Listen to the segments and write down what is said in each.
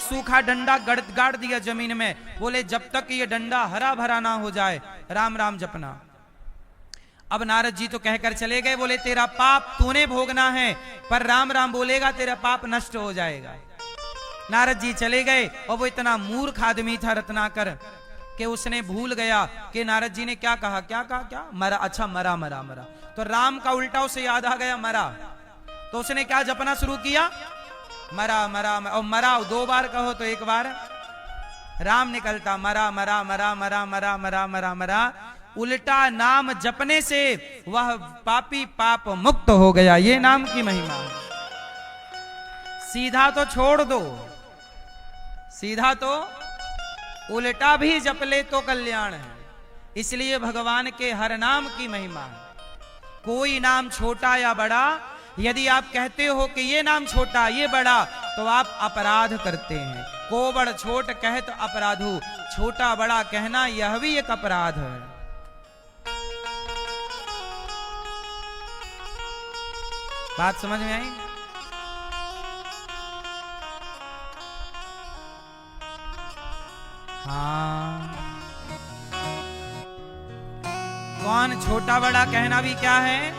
सूखा डंडा गाड़ दिया जमीन में, बोले जब तक ये डंडा हरा भरा ना हो जाए राम राम जपना। अब नारद जी तो कहकर चले गए, बोले तेरा पाप तूने भोगना है, पर राम राम बोलेगा तेरा पाप नष्ट हो जाएगा। नारद जी चले गए और वो इतना मूर्ख आदमी था रत्नाकर कि उसने भूल गया कि नारद जी ने क्या कहा, क्या मरा, अच्छा मरा मरा मरा, तो राम का उल्टा उसे याद आ गया मरा, तो उसने क्या जपना शुरू किया, मरा मरा, और मरा 2 बार कहो तो 1 बार राम निकलता, मरा मरा मरा मरा मरा मरा मरा मरा। उल्टा नाम जपने से वह पापी पाप मुक्त हो गया। ये नाम की महिमा है। सीधा तो छोड़ दो, सीधा तो उल्टा भी जप ले तो कल्याण है। इसलिए भगवान के हर नाम की महिमा है। कोई नाम छोटा या बड़ा, यदि आप कहते हो कि ये नाम छोटा ये बड़ा, तो आप अपराध करते हैं। को बड़ छोट कहे तो अपराधु, छोटा बड़ा कहना यह भी एक अपराध है। बात समझ में आई? हाँ, कौन छोटा बड़ा कहना भी क्या है?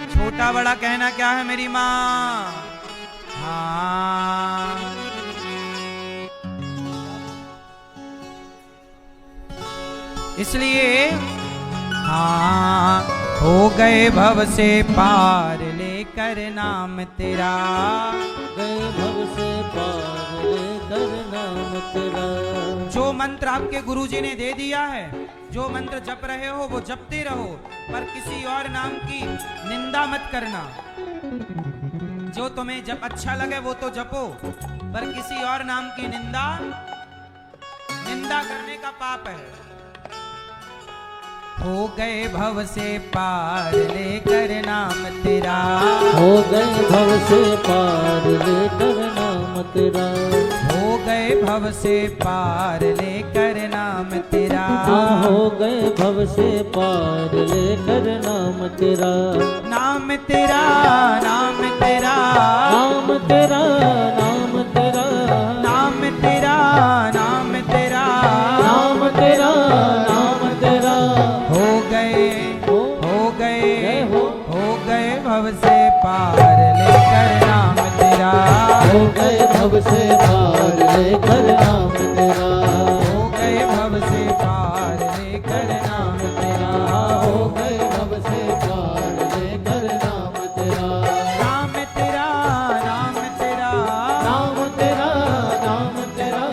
छोटा बड़ा कहना क्या है मेरी माँ? हाँ, इसलिए हाँ, हो गए भव से पार लेकर नाम तेरा, गए भव से पार लेकर नाम तेरा। जो मंत्र आपके गुरुजी ने दे दिया है, जो मंत्र जप रहे हो वो जपते रहो, पर किसी और नाम की निंदा मत करना। जो तुम्हें जब अच्छा लगे वो तो जपो, पर किसी और नाम की निंदा करने का पाप है। हो गए भव से पार लेकर नाम तेरा, हो गए भव से पार लेकर नाम तेरा, हो गए भव से पार लेकर नाम तेरा, हो गए भव से पार लेकर नाम तेरा। नाम तेरा नाम तेरा नाम तेरा नाम तेरा नाम तेरा नाम तेरा नाम तेरा नाम तेरा। हो गए भव से पार लेकर नाम तेरा, हो गए भव से पार लेकर नाम तेरा, हो गए भव से पार लेकर नाम तेरा, हो गए भव से पार लेकर नाम तेरा। नाम तेरा नाम तेरा नाम तेरा नाम तेरा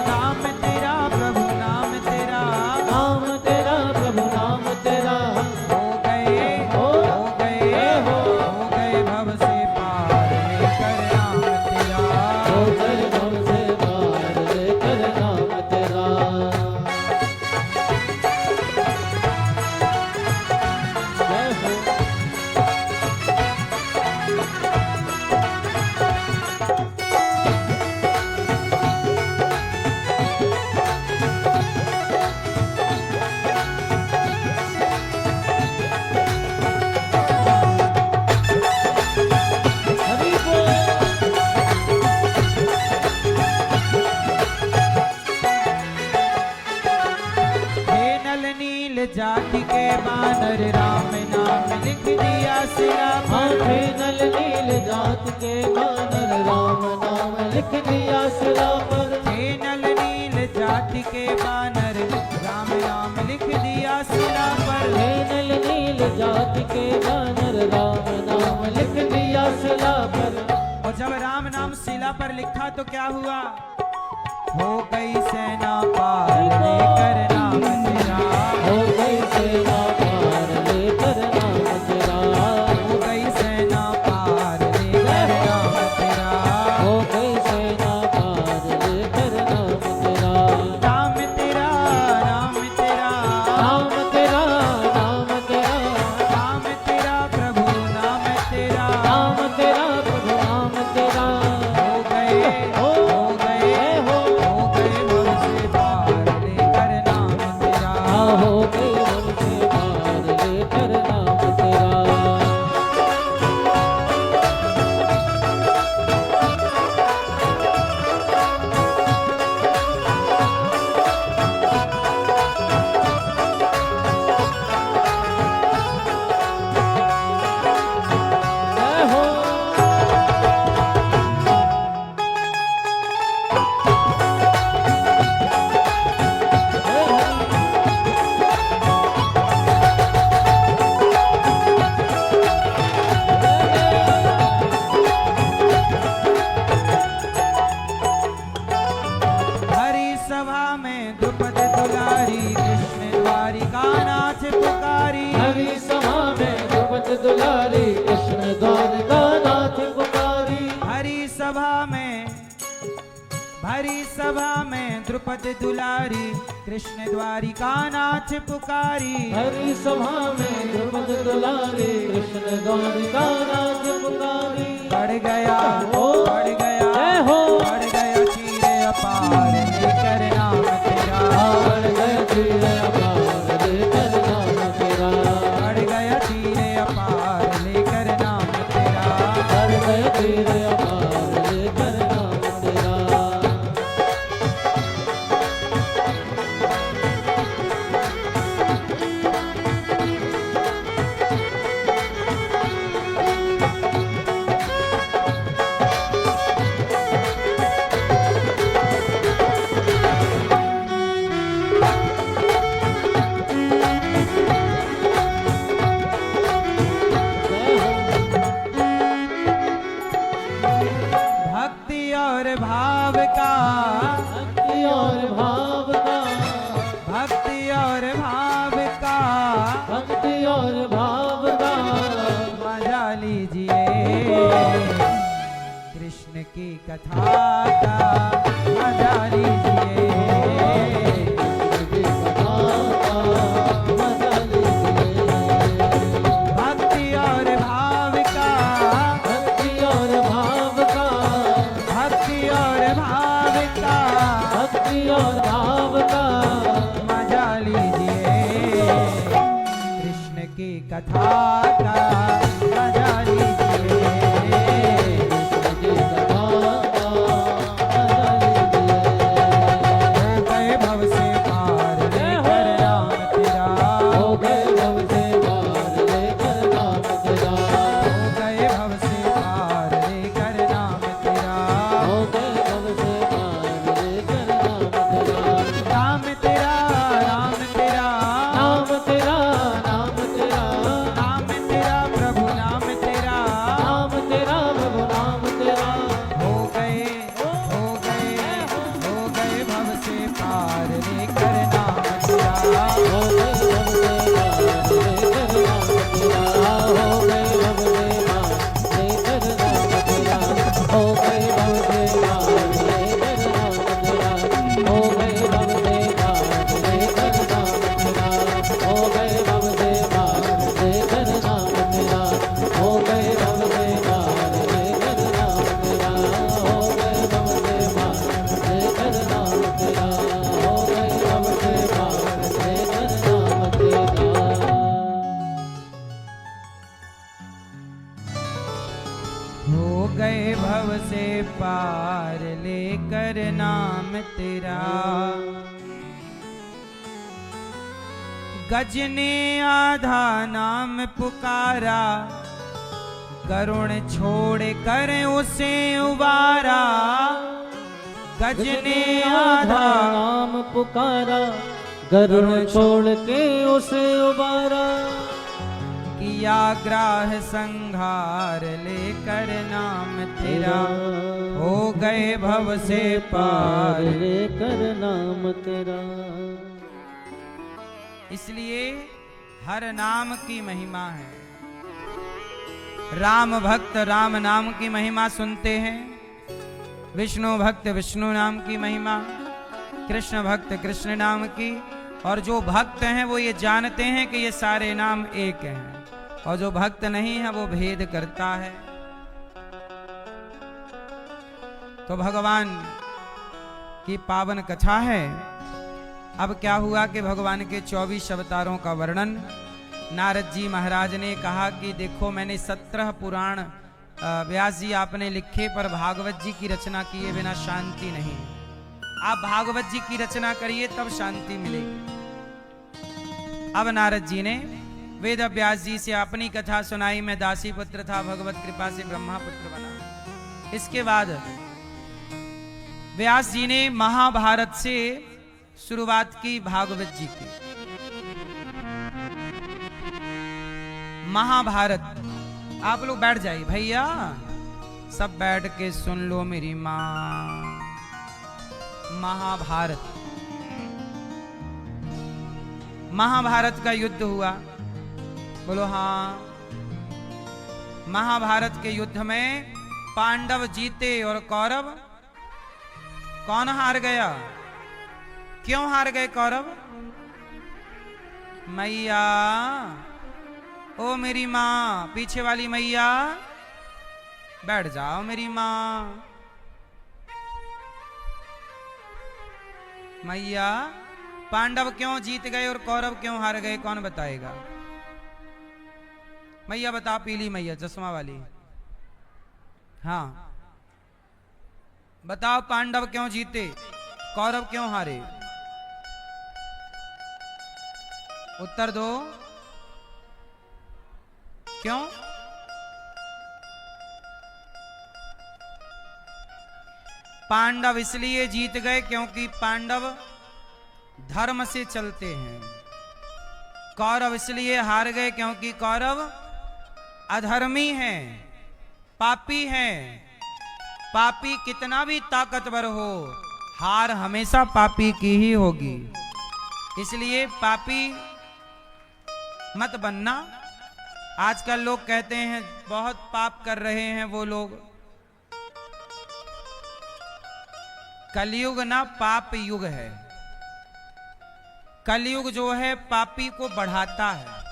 नाम तेरा प्रभु नाम तेरा, नाम तेरा प्रभु नाम तेरा। हो गए भव से पार लेकर नाम तेरा, हो गए भव से पार लेकर नाम तेरा। जय हो हरि बोल। हे नल नील जाति के बानर राम नाम लिख दिया सिरा पर, हाथे नल नील जात के बानर राम नाम लिख दिया सिरा पर। हे नल नील जाति के बानर राम नाम लिख दिया सिरा पर, हे नल नील जात के बानर राम नाम लिख दिया सिरा पर। और जब राम नाम शिला पर लिखा तो क्या हुआ? हो गई सेना पार लेकर नाम तेरा, हो गई सेना पार लेकर नाम तेरा, हो गई सेना पार लेकर नाम तेरा, हो गई सेना पार लेकर नाम तेरा। नाम तेरा नाम तेरा नाम तेरा नाम तेरा नाम तेरा प्रभु नाम तेरा, नाम तेरा प्रभु नाम तेरा। हो गए भव से पार लेकर नाम तेरा, हो गई भव से पार लेकर नाम दुलारी कृष्ण द्वारका नाथ पुकारी। भरी सभा में द्रुपद दुलारी कृष्ण द्वारिका नाथ पुकारी। हरि सभा में द्रुपद दुलारी कृष्ण द्वारिका नाथ पुकारी। बढ़ गया जय हो बढ़ गया चीरे अपार लेकर नाम तेरा। बढ़ गया चीरे अपार लेकर नाम तेरा। बढ़ गया चीरे अपार लेकर नाम तेरा। बढ़ गया चीरे अपार लेकर नाम तेरा। भक्ति और भाव का भक्ति और भाव का भक्ति और भाव का भक्ति और भाव का मजा लीजिए कृष्ण की कथा का मजा लीजिए। मजा लीजिए। भक्ति और भाव का भक्ति और भाव का भक्ति और भाव का भक्ति और भाव का मजा लीजिए कृष्ण की कथा का मजा लीजिए। हो गए भव से पार लेकर नाम तेरा। हो गए भव से पार लेकर नाम तेरा। हो गए भव से पार लेकर नाम तेरा। हो गए भव से पार लेकर नाम तेरा। नाम तेरा नाम तेरा नाम तेरा नाम तेरा प्रभु नाम तेरा। नाम तेरा प्रभु नाम तेरा। हो गए भव से पार लेकर नाम तेरा। हो गए भव से पार लेकर नाम तेरा। हो गए भव से पार लेकर नाम तेरा। हो गए भव से पार लेकर नाम तेरा। हो गए भव से पार लेकर नाम तेरा। हो गए भव से पार लेकर नाम तेरा। हो गए भव से पार लेकर नाम तेरा। हो गए भव से पार लेकर नाम तेरा। हो गए भव से पार लेकर नाम तेरा। हो गए भव से पार लेकर नाम तेरा। गज ने आधा नाम पुकारा करुण छोड़ कर उसे उबारा। गज ने आधा नाम पुकारा गरुड़ छोड़ के उसे उबारा। किया ग्राह संहार लेकर नाम तेरा। हो गए भव से पार। लेकर नाम तेरा। इसलिए हर नाम की महिमा है। राम भक्त राम नाम की महिमा सुनते हैं, विष्णु भक्त विष्णु नाम की महिमा, कृष्ण भक्त कृष्ण नाम की, और जो भक्त हैं वो ये जानते हैं कि ये सारे नाम एक हैं, और जो भक्त नहीं है वो भेद करता है। तो भगवान की पावन कथा है। अब क्या हुआ कि भगवान के 24 अवतारों का वर्णन नारद जी महाराज ने कहा कि देखो मैंने 17 पुराण व्यास जी आपने लिखे, पर भागवत जी की रचना किए बिना शांति नहीं। आप भागवत जी की रचना करिए तब शांति मिलेगी। अब नारद जी ने वेद व्यास जी से अपनी कथा सुनाई। मैं दासी पुत्र था, भगवत कृपा से ब्रह्मा पुत्र बना। इसके बाद व्यास जी ने महाभारत से शुरुआत की भागवत जी की। महाभारत, आप लोग बैठ जाइए भैया, सब बैठ के सुन लो मेरी मां। महाभारत, महाभारत का युद्ध हुआ। बोलो हाँ। महाभारत के युद्ध में पांडव जीते और कौरव कौन हार गया? क्यों हार गए कौरव? मैया, ओ मेरी माँ, पीछे वाली मैया बैठ जाओ मेरी माँ। मैया, पांडव क्यों जीत गए और कौरव क्यों हार गए, कौन बताएगा? मैया बता, पीली मैया चश्मा वाली। हाँ बताओ, पांडव क्यों जीते, कौरव क्यों हारे? उत्तर दो। क्यों? पांडव इसलिए जीत गए क्योंकि पांडव धर्म से चलते हैं। कौरव इसलिए हार गए क्योंकि कौरव अधर्मी हैं, पापी हैं। पापी कितना भी ताकतवर हो, हार हमेशा पापी की ही होगी। इसलिए पापी मत बनना। आजकल लोग कहते हैं बहुत पाप कर रहे हैं वो लोग। कलयुग ना पाप युग है। कलयुग जो है पापी को बढ़ाता है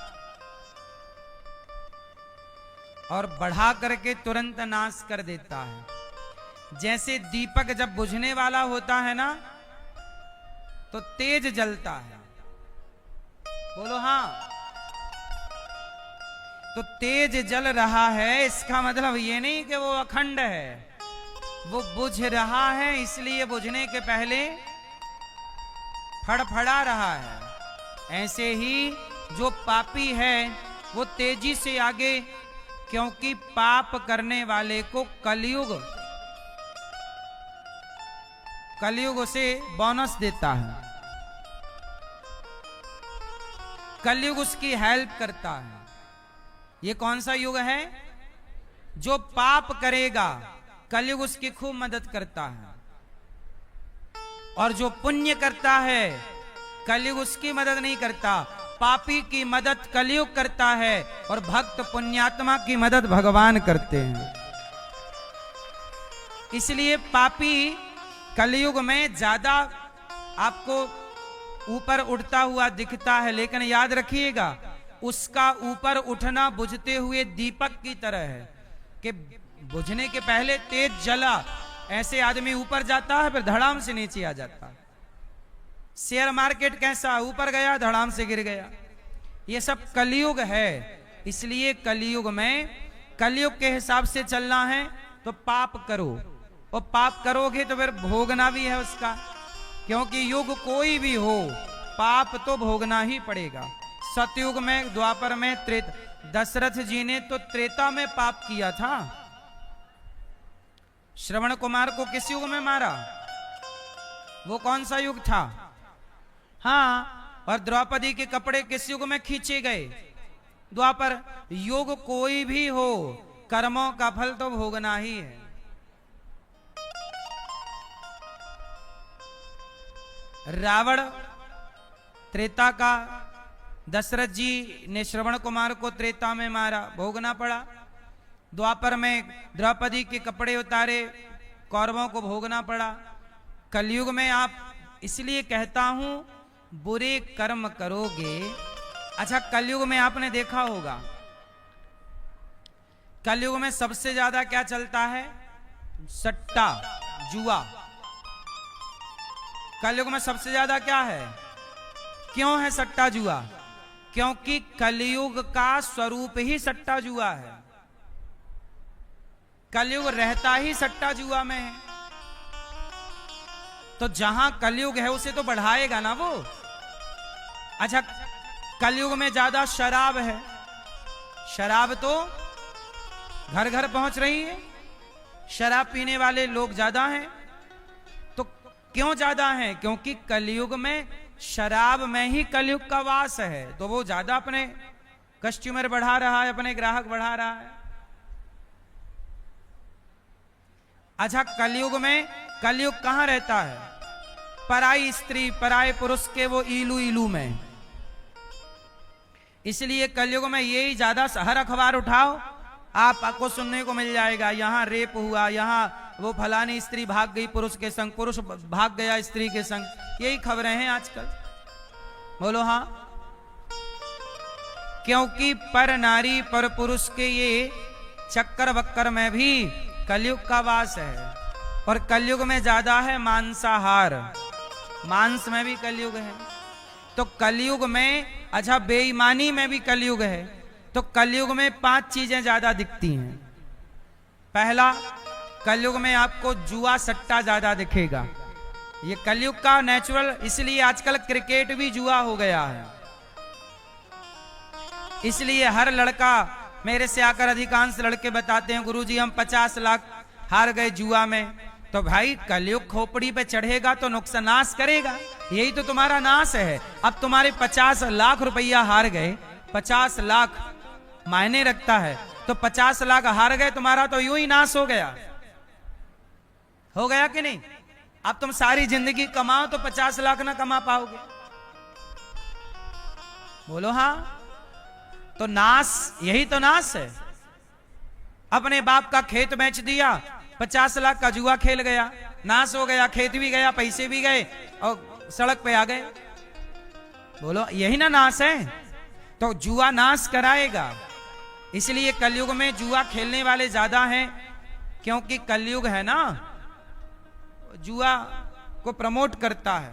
और बढ़ा करके तुरंत नाश कर देता है। जैसे दीपक जब बुझने वाला होता है ना तो तेज जलता है। बोलो हाँ। तो तेज जल रहा है, इसका मतलब ये नहीं कि वो अखंड है, वो बुझ रहा है, इसलिए बुझने के पहले फड़फड़ा रहा है। ऐसे ही जो पापी है वो तेजी से आगे, क्योंकि पाप करने वाले को कलयुग उसे बोनस देता है। कलयुग उसकी हेल्प करता है। ये कौन सा युग है? जो पाप करेगा कलयुग उसकी खूब मदद करता है, और जो पुण्य करता है कलयुग उसकी मदद नहीं करता। पापी की मदद कलयुग करता है और भक्त पुण्यात्मा की मदद भगवान करते हैं। इसलिए पापी कलयुग में ज्यादा आपको ऊपर उठता हुआ दिखता है, लेकिन याद रखिएगा उसका ऊपर उठना बुझते हुए दीपक की तरह है कि बुझने के पहले तेज जला, ऐसे आदमी ऊपर जाता है फिर धड़ाम से नीचे आ जाता है। शेयर मार्केट कैसा, ऊपर गया धड़ाम से गिर गया। ये सब कलयुग है। इसलिए कलयुग में कलयुग के हिसाब से चलना है तो पाप करो, और पाप करोगे तो फिर भोगना भी है उसका, क्योंकि युग कोई भी हो पाप तो भोगना ही पड़ेगा। सतयुग में, द्वापर में, दशरथ जी ने तो त्रेता में पाप किया था। श्रवण कुमार को किस युग में मारा? वो कौन सा युग था? हाँ, और द्रौपदी के कपड़े किस युग में खींचे गए? द्वापर। युग कोई भी हो कर्मों का फल तो भोगना ही है। रावण त्रेता का, दशरथ जी ने श्रवण कुमार को त्रेता में मारा, भोगना पड़ा। द्वापर में द्रौपदी के कपड़े उतारे, कौरवों को भोगना पड़ा। कलयुग में आप, इसलिए कहता हूं बुरे कर्म करोगे। अच्छा, कलयुग में आपने देखा होगा कलयुग में सबसे ज्यादा क्या चलता है? सट्टा, जुआ। कलयुग में सबसे ज्यादा क्या है? क्यों है सट्टा जुआ? क्योंकि कलयुग का स्वरूप ही सट्टा जुआ है। कलयुग रहता ही सट्टा जुआ में है। तो जहां कलयुग है उसे तो बढ़ाएगा ना वो। अच्छा, कलयुग में ज्यादा शराब है। शराब तो घर घर पहुंच रही है। शराब पीने वाले लोग ज्यादा हैं। तो क्यों ज्यादा हैं? क्योंकि कलयुग में शराब में ही कलयुग का वास है, तो वो ज्यादा अपने कस्टमर बढ़ा रहा है, अपने ग्राहक बढ़ा रहा है। अच्छा, कलयुग में, कलयुग कहां रहता है? पराई स्त्री, पराये पुरुष के वो इलू इलू में। इसलिए कलयुग में यही ज्यादा, हर अखबार उठाओ आपको सुनने को मिल जाएगा, यहाँ रेप हुआ, यहाँ वो फलानी स्त्री भाग गई पुरुष के संग, पुरुष भाग गया स्त्री के संग, यही खबरें हैं आजकल। बोलो हाँ। क्योंकि पर नारी पर पुरुष के ये चक्कर बक्कर में भी कलयुग का वास है, और कलयुग में ज्यादा है मांसाहार, मांस में भी कलयुग है। तो कलयुग में, अच्छा बेईमानी में भी कलयुग है, तो कलयुग में 5 चीजें ज्यादा दिखती हैं। पहला, कलयुग में आपको जुआ सट्टा ज्यादा दिखेगा, ये कलयुग का नेचुरल, इसलिए आजकल क्रिकेट भी जुआ हो गया है। इसलिए हर लड़का मेरे से आकर, अधिकांश लड़के बताते हैं गुरुजी हम 50 लाख हार गए जुआ में। तो भाई कलयुग खोपड़ी पे चढ़ेगा तो नुकसान नाश करेगा, यही तो तुम्हारा नाश है। अब तुम्हारे 50 लाख रुपया हार गए, 50 लाख मायने रखता है, तो 50 लाख हार गए, तुम्हारा तो यूं ही नाश हो गया कि नहीं? अब तुम सारी जिंदगी कमाओ तो 50 लाख ना कमा पाओगे। बोलो हाँ। तो नाश, यही तो नाश है। अपने बाप का खेत बेच दिया, 50 लाख का जुआ खेल गया, नाश हो गया, खेत भी गया, पैसे भी गए और सड़क पे आ गए। बोलो यही ना नाश है। तो जुआ नाश कराएगा, इसलिए कलयुग में जुआ खेलने वाले ज्यादा हैं, क्योंकि कलयुग है ना जुआ को प्रमोट करता है।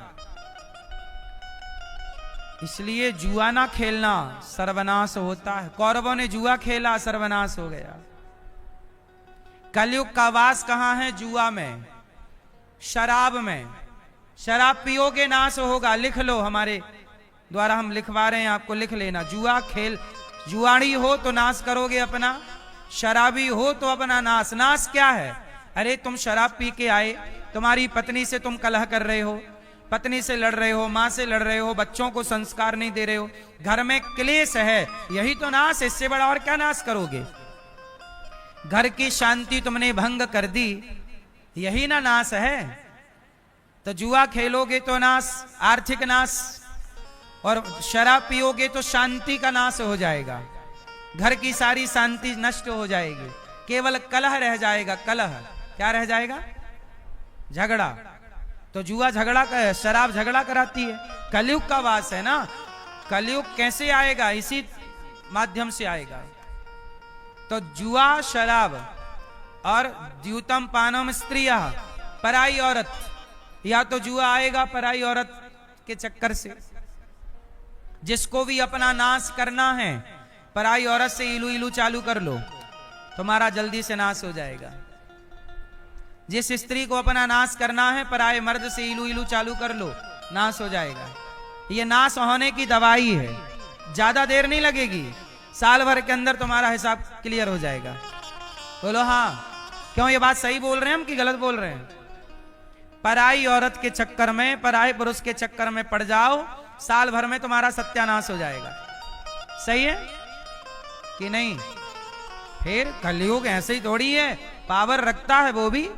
इसलिए जुआ ना खेलना, सर्वनाश होता है। कौरवों ने जुआ खेला, सर्वनाश हो गया। कलयुग का वास कहां है? जुआ में, शराब में। शराब पियोगे नाश होगा, लिख लो, हमारे द्वारा हम लिखवा रहे हैं, आपको लिख लेना। जुआ खेल, जुआड़ी हो तो नाश करोगे अपना, शराबी हो तो अपना नाश। नाश क्या है? अरे तुम शराब पी के आए, तुम्हारी पत्नी से तुम कलह कर रहे हो, पत्नी से लड़ रहे हो, माँ से लड़ रहे हो, बच्चों को संस्कार नहीं दे रहे हो, घर में क्लेश है, यही तो नाश। इससे बड़ा और क्या नाश करोगे? घर की शांति तुमने भंग कर दी, यही ना नाश है। तो जुआ खेलोगे तो नाश, आर्थिक नाश, और शराब पियोगे तो शांति का नाश हो जाएगा, घर की सारी शांति नष्ट हो जाएगी, केवल कलह रह जाएगा। कलह क्या रह जाएगा? झगड़ा। तो जुआ झगड़ा का, शराब झगड़ा कराती है। कलयुग का वास है ना। कलयुग कैसे आएगा? इसी माध्यम से आएगा। तो जुआ, शराब और द्यूतम पानम स्त्रिया, पराई औरत, या तो जुआ आएगा पराई औरत के चक्कर से। जिसको भी अपना नाश करना है, पराई औरत से इलू इलू चालू कर लो, तुम्हारा जल्दी से नाश हो जाएगा। जिस स्त्री को अपना नाश करना है, पराये मर्द से इलू इलू चालू कर लो, नाश हो जाएगा। ये नाश होने की दवाई है, ज्यादा देर नहीं लगेगी, साल भर के अंदर तुम्हारा हिसाब क्लियर हो जाएगा। बोलो हाँ। क्यों, ये बात सही बोल रहे हैं हम कि गलत बोल रहे हैं? पराई औरत के चक्कर में, पराये पुरुष के चक्कर में पड़ जाओ, साल भर में तुम्हारा सत्यानाश हो जाएगा। सही है कि नहीं? फिर कलयुग ऐसे ही थोड़ी है, पावर रखता है, वो भी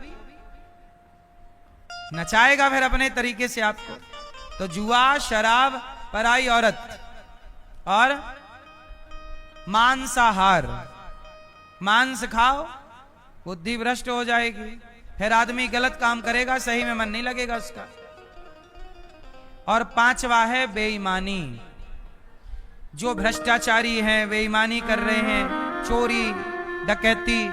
नचाएगा फिर अपने तरीके से आपको। तो जुआ, शराब, पराई औरत और मांसाहार, मांस खाओ, बुद्धि भ्रष्ट हो जाएगी, फिर आदमी गलत काम करेगा, सही में मन नहीं लगेगा उसका। और 5वां है बेईमानी। जो भ्रष्टाचारी हैं, बेईमानी कर रहे हैं, चोरी, डकैती,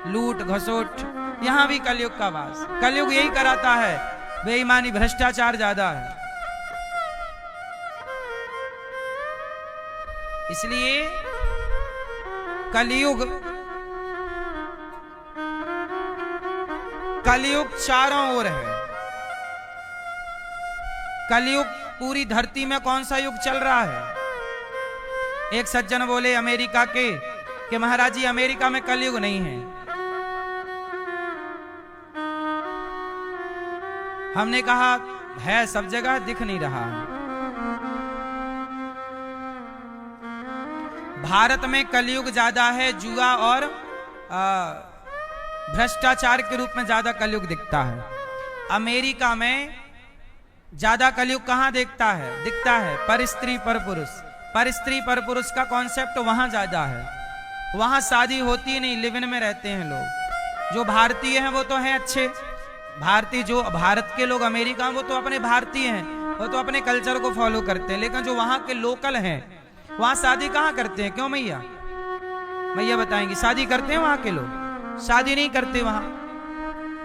लूट घसोट, यहां भी कलयुग का वास। कलयुग यही कराता है, बेईमानी, भ्रष्टाचार ज्यादा है। इसलिए कलयुग, कलयुग चारों ओर है। कलयुग पूरी धरती में कौन सा युग चल रहा है? एक सज्जन बोले अमेरिका के कि महाराज जी अमेरिका में कलयुग नहीं है। हमने कहा है सब जगह, दिख नहीं रहा। भारत में कलयुग ज्यादा है, जुआ और भ्रष्टाचार के रूप में ज्यादा कलयुग दिखता है। अमेरिका में ज्यादा कलयुग कहां दिखता है? पर स्त्री पर पुरुष। पर स्त्री पर पुरुष का कॉन्सेप्ट वहां ज्यादा है। वहां शादी होती ही नहीं, लिव इन में रहते हैं लोग। जो भारतीय हैं वो तो हैं अच्छे, भारतीय जो भारत के लोग अमेरिका में वो तो अपने भारतीय हैं, वो तो अपने कल्चर को फॉलो करते हैं। लेकिन जो वहां के लोकल हैं वहां शादी कहाँ करते हैं? क्यों मैया? मैया बताएंगी। शादी करते हैं वहां के लोग? शादी नहीं करते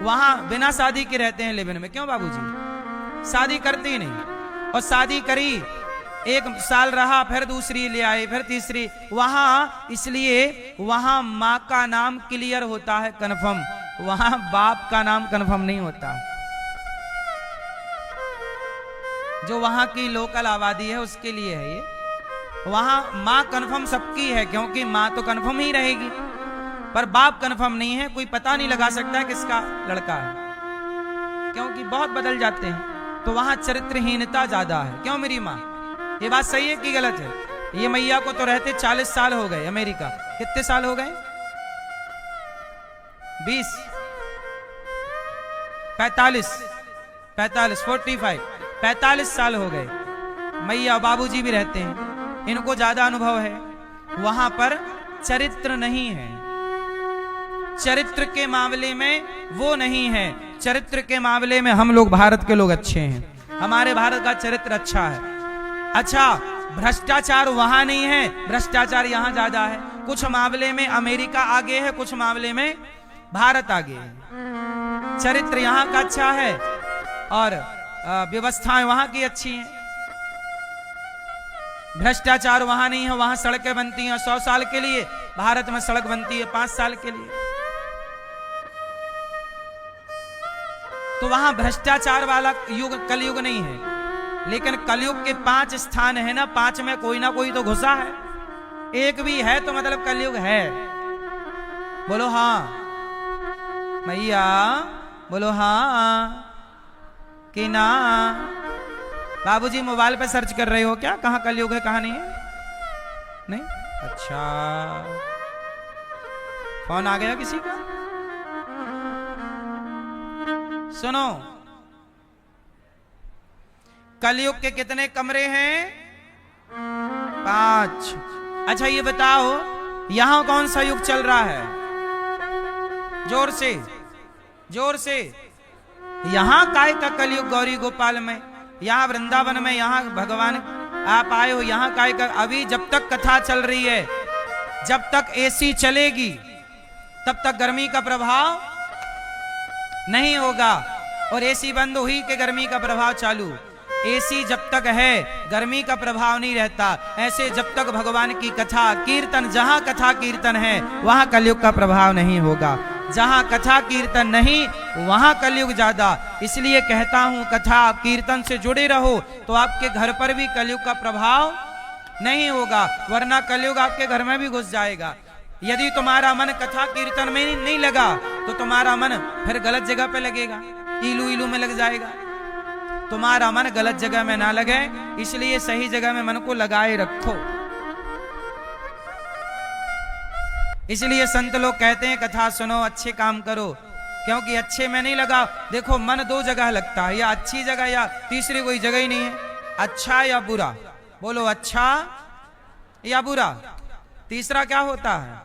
वहां बिना शादी के रहते हैं लिव इन में। क्यों बाबूजी? शादी करते ही नहीं। और शादी करी, एक साल रहा, फिर दूसरी ले आए, फिर तीसरी। वहां इसलिए वहां माँ का नाम क्लियर होता है, कन्फर्म। वहां बाप का नाम कन्फर्म नहीं होता। जो वहां की लोकल आबादी है उसके लिए है ये। वहां माँ कन्फर्म सबकी है, क्योंकि माँ तो कन्फर्म ही रहेगी, पर बाप कन्फर्म नहीं है। कोई पता नहीं लगा सकता है किसका लड़का है, क्योंकि बहुत बदल जाते हैं। तो वहां चरित्रहीनता ज्यादा है। क्यों मेरी माँ? ये बात सही है कि गलत है? ये मैया को तो रहते 40 साल हो गए अमेरिका। कितने साल हो गए? 20, 45, 45 साल हो गए। मैया बाबूजी भी रहते हैं, इनको ज्यादा अनुभव है। वहां पर चरित्र नहीं है, चरित्र के मामले में वो नहीं है। चरित्र के मामले में हम लोग भारत के लोग अच्छे हैं, हमारे भारत का चरित्र अच्छा है। अच्छा, भ्रष्टाचार वहां नहीं है, भ्रष्टाचार यहां ज्यादा है। कुछ मामले में अमेरिका आगे है, कुछ मामले में भारत आगे है। चरित्र यहां का अच्छा है और व्यवस्थाएं वहां की अच्छी हैं। भ्रष्टाचार वहां नहीं है, वहां सड़कें बनती हैं 100 साल के लिए, भारत में सड़क बनती है 5 साल के लिए। तो वहां भ्रष्टाचार वाला युग कलयुग नहीं है। लेकिन कलयुग के 5 स्थान है ना, 5 में कोई ना कोई तो घुसा है। एक भी है तो मतलब कलयुग है। बोलो हाँ मैया, बोलो हाँ कि ना। बाबूजी मोबाइल पे सर्च कर रहे हो क्या? कहाँ कलयुग है कहाँ नहीं है? नहीं? अच्छा, फोन आ गया किसी का? सुनो, कलयुग के कितने कमरे हैं? 5। अच्छा ये बताओ, यहां कौन सा युग चल रहा है? जोर से, जोर से। यहां काय का कलयुग? गौरी गोपाल में, यहां वृंदावन में, यहां भगवान आप आए हो, यहां काय का? अभी जब तक कथा चल रही है, जब तक एसी चलेगी तब तक गर्मी का प्रभाव नहीं होगा। और एसी बंद हुई कि गर्मी का प्रभाव चालू। एसी जब तक है गर्मी का प्रभाव नहीं रहता। ऐसे जब तक भगवान की कथा कीर्तन, जहां कथा कीर्तन है वहां कलयुग का प्रभाव नहीं होगा। जहां कथा कीर्तन नहीं वहां कलयुग ज्यादा। इसलिए कहता हूं कथा कीर्तन से जुड़े रहो तो आपके घर पर भी कलयुग का प्रभाव नहीं होगा, वरना कलयुग आपके घर में भी घुस जाएगा। यदि तुम्हारा मन कथा कीर्तन में नहीं लगा तो तुम्हारा मन फिर गलत जगह पे लगेगा, इलू इलू में लग जाएगा। तुम्हारा मन गलत जगह में ना लगे, इसलिए सही जगह में मन को लगाए रखो। इसलिए संत लोग कहते हैं कथा सुनो, अच्छे काम करो, क्योंकि अच्छे में नहीं लगा। देखो मन 2 जगह लगता है, या अच्छी जगह या तीसरी कोई जगह ही नहीं है। अच्छा या बुरा? बोलो अच्छा या बुरा? तीसरा क्या होता है?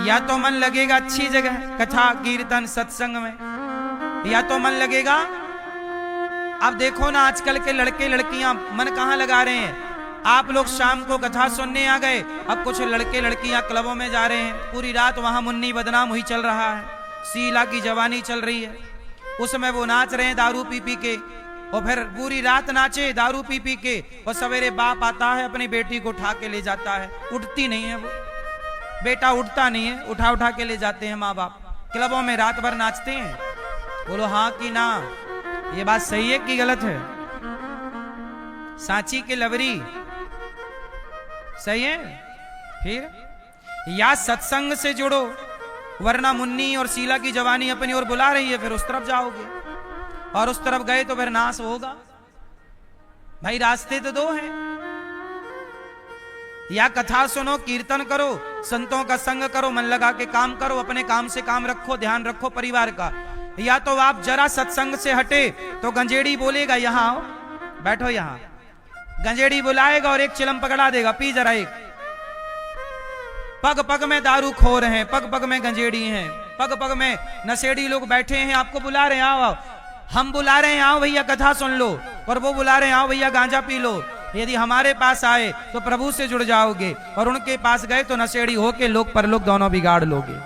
या तो मन लगेगा अच्छी जगह, कथा कीर्तन सत्संग में, या तो मन लगेगा। अब देखो ना आजकल के लड़के लड़कियां मन कहां लगा रहे हैं। आप लोग शाम को कथा सुनने आ गए, अब कुछ लड़के लड़कियां क्लबों में जा रहे हैं, पूरी रात वहां मुन्नी बदनाम हुई चल रहा है, शीला की जवानी चल रही है, उसमें वो नाच रहे हैं दारू पी पी के, और फिर पूरी रात नाचे दारू पी पी के, और सवेरे बाप आता है अपनी बेटी को उठा के ले जाता है, उठती नहीं है वो, बेटा उठता नहीं है, उठा उठा के ले जाते हैं माँ बाप, क्लबों में रात भर नाचते हैं। बोलो हाँ कि ना? ये बात सही है कि गलत है? सांची के लवरी सही है? फिर या सत्संग से जुड़ो, वरना मुन्नी और शीला की जवानी अपनी ओर बुला रही है, फिर उस तरफ जाओगे, और उस तरफ गए तो फिर नाश होगा। भाई रास्ते तो 2 हैं, या कथा सुनो, कीर्तन करो, संतों का संग करो, मन लगा के काम करो, अपने काम से काम रखो, ध्यान रखो परिवार का। या तो आप जरा सत्संग से हटे तो गंजेड़ी बोलेगा यहां आओ, बैठो यहां, गंजेड़ी बुलाएगा और एक चिलम पकड़ा देगा, पी जरा एक, पग पग में दारू खोर हैं, पग पग में गंजेड़ी हैं, पग पग में नशेड़ी लोग बैठे हैं, आपको बुला रहे हैं आओ आओ। हम बुला रहे हैं आओ भैया कथा सुन लो, और वो बुला रहे हैं आओ भैया गांजा पी लो। यदि हमारे पास आए तो प्रभु से जुड़ जाओगे, और उनके पास गए तो नशेड़ी होके लोक परलोक दोनों बिगाड़ लोगे।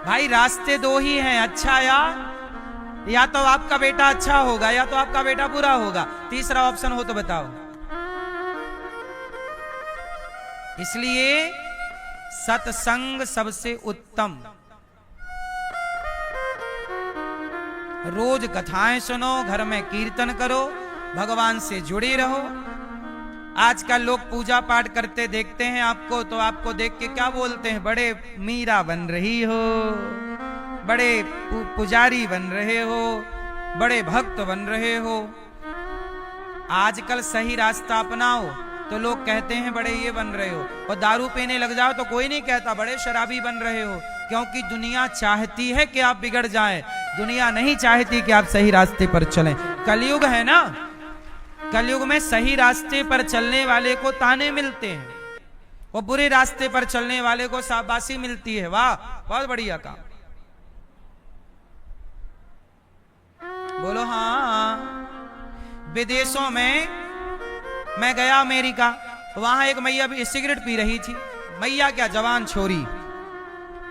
भाई रास्ते दो ही हैं, अच्छा या तो आपका बेटा अच्छा होगा या तो आपका बेटा बुरा होगा, तीसरा ऑप्शन हो तो बताओ। इसलिए सत्संग सबसे उत्तम। रोज कथाएं सुनो, घर में कीर्तन करो, भगवान से जुड़े रहो। आजकल लोग पूजा पाठ करते देखते हैं आपको, तो आपको देख के क्या बोलते हैं, बड़े मीरा बन रही हो, बड़े पुजारी बन रहे हो, बड़े भक्त बन रहे हो। आजकल सही रास्ता अपनाओ तो लोग कहते हैं बड़े ये बन रहे हो, और दारू पीने लग जाओ तो कोई नहीं कहता बड़े शराबी बन रहे हो, क्योंकि दुनिया चाहती है कि आप बिगड़ जाएं, दुनिया नहीं चाहती कि आप सही रास्ते पर चलें। कलयुग है ना, कलयुग में सही रास्ते पर चलने वाले को ताने मिलते हैं, और बुरे रास्ते पर चलने वाले को शाबाशी मिलती है। वाह बहुत बढ़िया काम, बोलो हाँ। विदेशों में मैं गया अमेरिका, वहां एक मैया भी सिगरेट पी रही थी, मैया क्या जवान छोरी,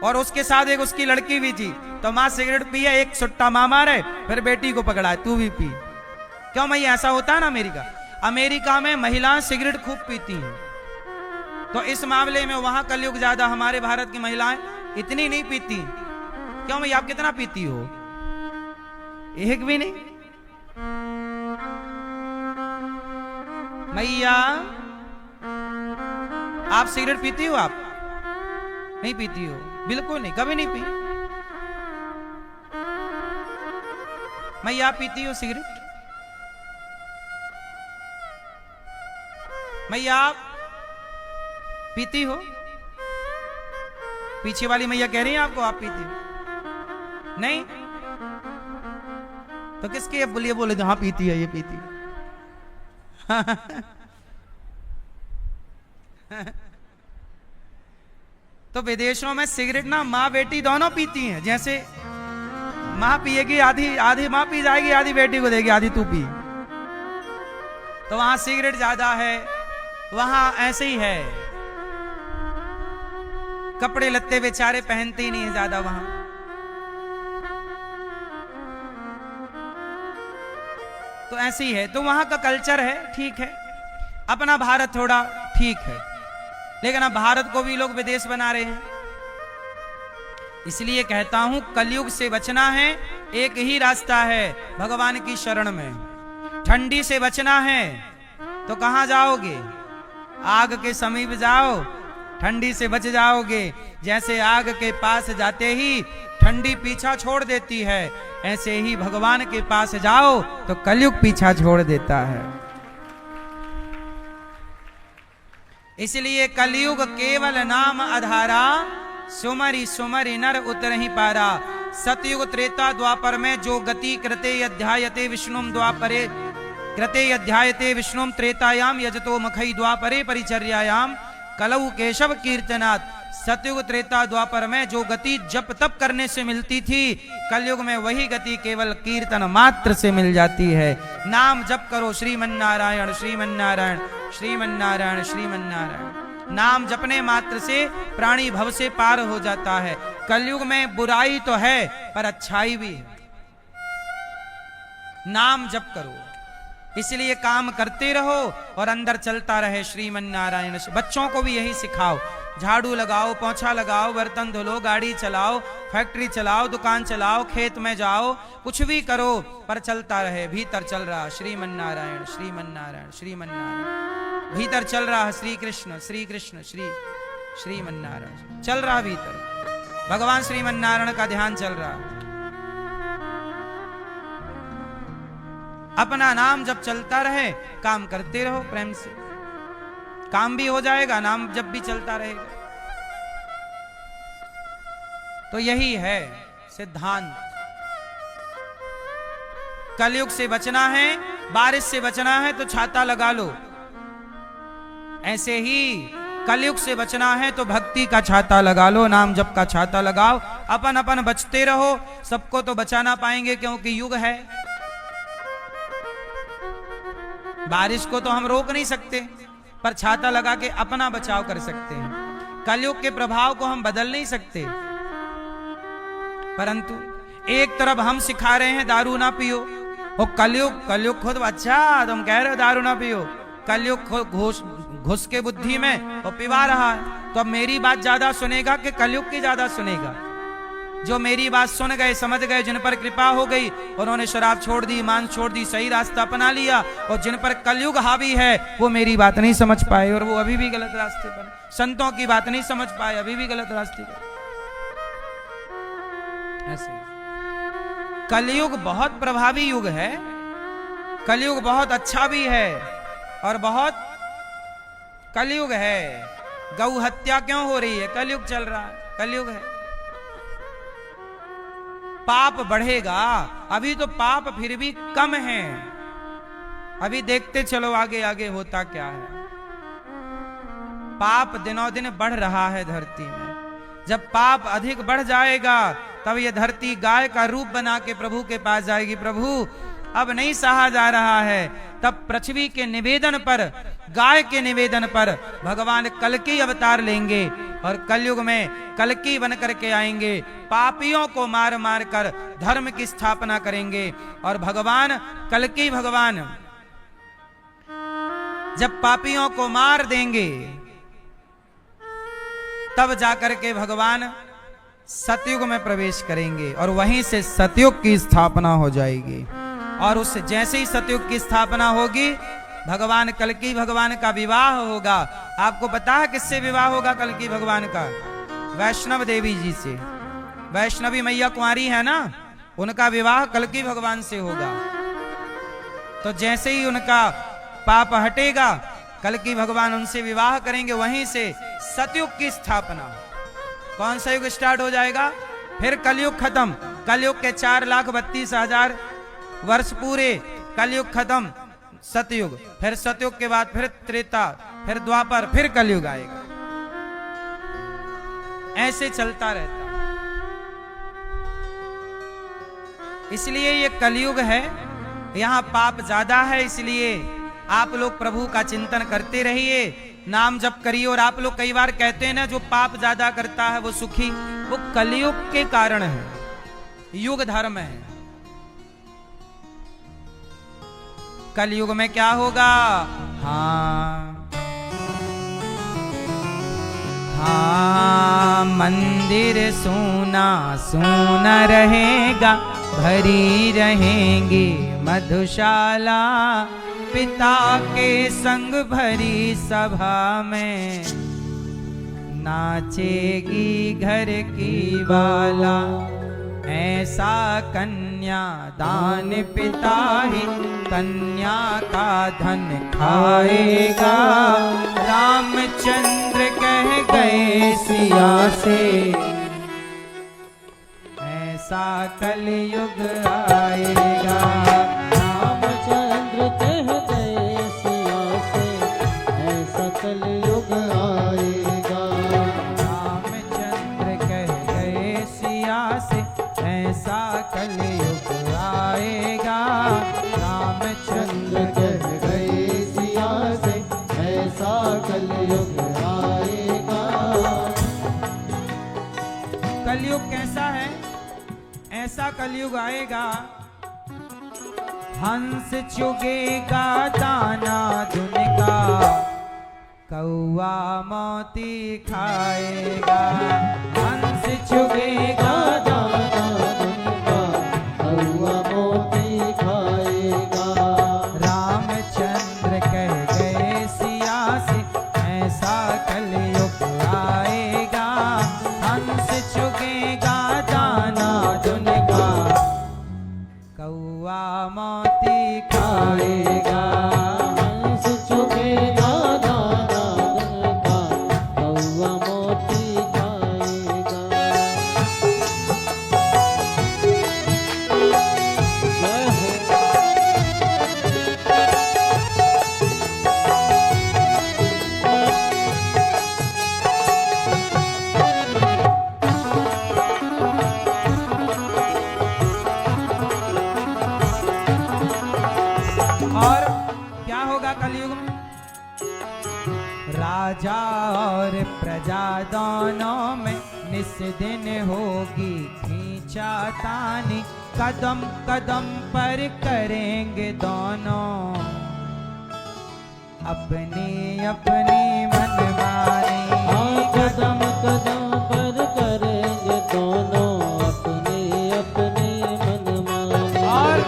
और उसके साथ एक उसकी लड़की भी थी। तो माँ सिगरेट पी है, एक सुट्टा माँ मारे, फिर बेटी को पकड़ा तू भी पी। क्यों मैया, ऐसा होता है ना अमेरिका, अमेरिका में महिलाएं सिगरेट खूब पीती हैं, तो इस मामले में वहां कलयुग ज्यादा, हमारे भारत की महिलाएं इतनी नहीं पीती। क्यों मैया, आप कितना पीती हो? एक भी नहीं। मैया आप सिगरेट पीती हो? आप नहीं पीती हो, बिल्कुल नहीं, कभी नहीं पी। मैया आप पीती हो सिगरेट? मैया आप पीती हो? पीछे वाली मैया कह रही है आपको आप पीती हो? नहीं तो किसके बोलिए, बोले हाँ पीती है, ये पीती है। तो विदेशों में सिगरेट ना माँ बेटी दोनों पीती हैं, जैसे माँ पिएगी, आधी माँ पी जाएगी, आधी बेटी को देगी, आधी तू पी। तो वहां सिगरेट ज्यादा है, वहां ऐसे ही है, कपड़े लत्ते बेचारे पहनते ही नहीं है ज्यादा वहां। तो ऐसे ही है, तो वहां का कल्चर है, ठीक है। अपना भारत थोड़ा ठीक है, लेकिन अब भारत को भी लोग विदेश बना रहे हैं। इसलिए कहता हूं कलयुग से बचना है, एक ही रास्ता है, भगवान की शरण में। ठंडी से बचना है तो कहां जाओगे? आग के समीप जाओ, ठंडी से बच जाओगे। जैसे आग के पास जाते ही ठंडी पीछा छोड़ देती है, ऐसे ही भगवान के पास जाओ तो कलयुग पीछा छोड़ देता है। इसलिए कलयुग केवल नाम आधारा, सुमरि सुमरि नर उतरहि पारा। सतयुग त्रेता द्वापर में जो गति कृते अध्यायते विष्णुम द्वापरे, कृते अध्यायते विष्णुम त्रेतायाम यजतो मखई द्वापरे परिचर्यायाम कलौ केशव कीर्तनात्। सतयुग त्रेता द्वापर में जो गति जप तप करने से मिलती थी, कलयुग में वही गति केवल कीर्तन मात्र से मिल जाती है। नाम जप करो, श्रीमन्नारायण श्रीमन्नारायण श्रीमन्नारायण श्रीमन्नारायण। नाम जपने मात्र से प्राणी भव से पार हो जाता है। कलयुग में बुराई तो है पर अच्छाई भी है। नाम जप करो, इसलिए काम करते रहो और अंदर चलता रहे श्रीमन्नारायण। बच्चों को भी यही सिखाओ, झाड़ू लगाओ, पोंछा लगाओ, बर्तन धुलो, गाड़ी चलाओ, फैक्ट्री चलाओ, दुकान चलाओ, खेत में जाओ, कुछ भी करो पर चलता रहे, भीतर चल रहा श्रीमन्नारायण श्रीमन्नारायण श्रीमन्नारायण। भीतर चल रहा श्री कृष्ण श्री कृष्ण श्री श्रीमन्नारायण चल रहा, भीतर भगवान श्रीमन्नारायण का ध्यान चल रहा। अपना नाम जब चलता रहे, काम करते रहो प्रेम से, काम भी हो जाएगा, नाम जब भी चलता रहेगा। तो यही है सिद्धांत। कलयुग से बचना है, बारिश से बचना है तो छाता लगा लो। ऐसे ही कलयुग से बचना है तो भक्ति का छाता लगा लो, नाम जप का छाता लगाओ, अपन अपन बचते रहो। सबको तो बचा ना पाएंगे क्योंकि युग है। बारिश को तो हम रोक नहीं सकते, पर छाता लगा के अपना बचाव कर सकते हैं। कलयुग के प्रभाव को हम बदल नहीं सकते, परंतु एक तरफ हम सिखा रहे हैं दारू ना पियो, और कलयुग खुद अच्छा तुम कह रहे हो दारू ना पियो, कलयुग घुस के बुद्धि में और पिवा रहा है। तो अब मेरी बात ज्यादा सुनेगा कि कलयुग की ज्यादा सुनेगा? जो मेरी बात सुन गए, समझ गए, जिन पर कृपा हो गई, उन्होंने शराब छोड़ दी, मांस छोड़ दी, सही रास्ता अपना लिया, और जिन पर कलयुग हावी है वो मेरी बात नहीं समझ पाए और वो अभी भी गलत रास्ते पर, संतों की बात नहीं समझ पाए, अभी भी गलत रास्ते पर। ऐसे कलयुग बहुत प्रभावी युग है, कलयुग बहुत अच्छा भी है और बहुत कलयुग है। गौ हत्या क्यों हो रही है? कलयुग चल रहा है, कलयुग है। पाप बढ़ेगा, अभी तो पाप फिर भी कम है, अभी देखते चलो आगे आगे होता क्या है। पाप दिनों दिन बढ़ रहा है धरती में, जब पाप अधिक बढ़ जाएगा तब ये धरती गाय का रूप बना के प्रभु के पास जाएगी। प्रभु अब नहीं सहा जा रहा है, तब पृथ्वी के निवेदन पर, गाय के निवेदन पर भगवान कल्कि अवतार लेंगे और कलयुग में कल्कि बन करके आएंगे, पापियों को मार मार कर धर्म की स्थापना करेंगे। और भगवान कल्कि भगवान जब पापियों को मार देंगे तब जाकर के भगवान सतयुग में प्रवेश करेंगे और वहीं से सतयुग की स्थापना हो जाएगी। और उस जैसे ही सतयुग की स्थापना होगी, भगवान कल्कि भगवान का विवाह होगा। आपको पता है किससे विवाह होगा कल्कि भगवान का? वैष्णव देवी जी से। वैष्णवी मैया कुंवारी है ना, उनका विवाह कल्कि भगवान से होगा। तो जैसे ही उनका पाप हटेगा, कल्कि भगवान उनसे विवाह करेंगे, वहीं से सतयुग की स्थापना। कौन सा युग स्टार्ट हो जाएगा? फिर कलयुग खत्म, कलयुग के 4,32,000 वर्ष पूरे, कलयुग खत्म, सतयुग, फिर सतयुग के बाद फिर त्रेता, फिर द्वापर, फिर कलयुग आएगा। ऐसे चलता रहता। इसलिए ये कलयुग है, यहां पाप ज्यादा है, इसलिए आप लोग प्रभु का चिंतन करते रहिए, नाम जप करिए। और आप लोग कई बार कहते हैं ना, जो पाप ज्यादा करता है वो सुखी, वो कलयुग के कारण है, युग धर्म है। कलयुग में क्या होगा? हाँ, मंदिर सूना सूना रहेगा, भरी रहेंगी मधुशाला, पिता के संग भरी सभा में नाचेगी घर की बाला। ऐसा कन्या दान पिता ही कन्या का धन खाएगा। रामचंद्र कह गए सिया से, ऐसा कलयुग आएगा। रामचंद्र कह गए सिया से, ऐसा कलयुग आएगा। रामचंद्र कह गए सिया से, ऐसा कलयुग आएगा। रामचंद्र कह गए सिया से, ऐसा कलयुग आएगा। कलयुग कैसा है? ऐसा कलयुग आएगा, हंस चुगेगा दाना धुन का, कौआ मोती खाएगा। हंस चुगेगा दाना धुन का, कौआ मोती खाएगा। रामचंद्र कह गए सिया से, ऐसा कलयुग आएगा। हंस चुगेगा दाना धुन का, कौआ मोती खाएगा। हंस चुगेगा दाना धुन का, कौआ मोती खाएगा। दोनों में निस दिन होगी खींचातानी, कदम कदम पर करेंगे दोनों अपनी अपनी मनमानी। कदम कदम पर करेंगे दोनों अपनी अपनी मनमानी। और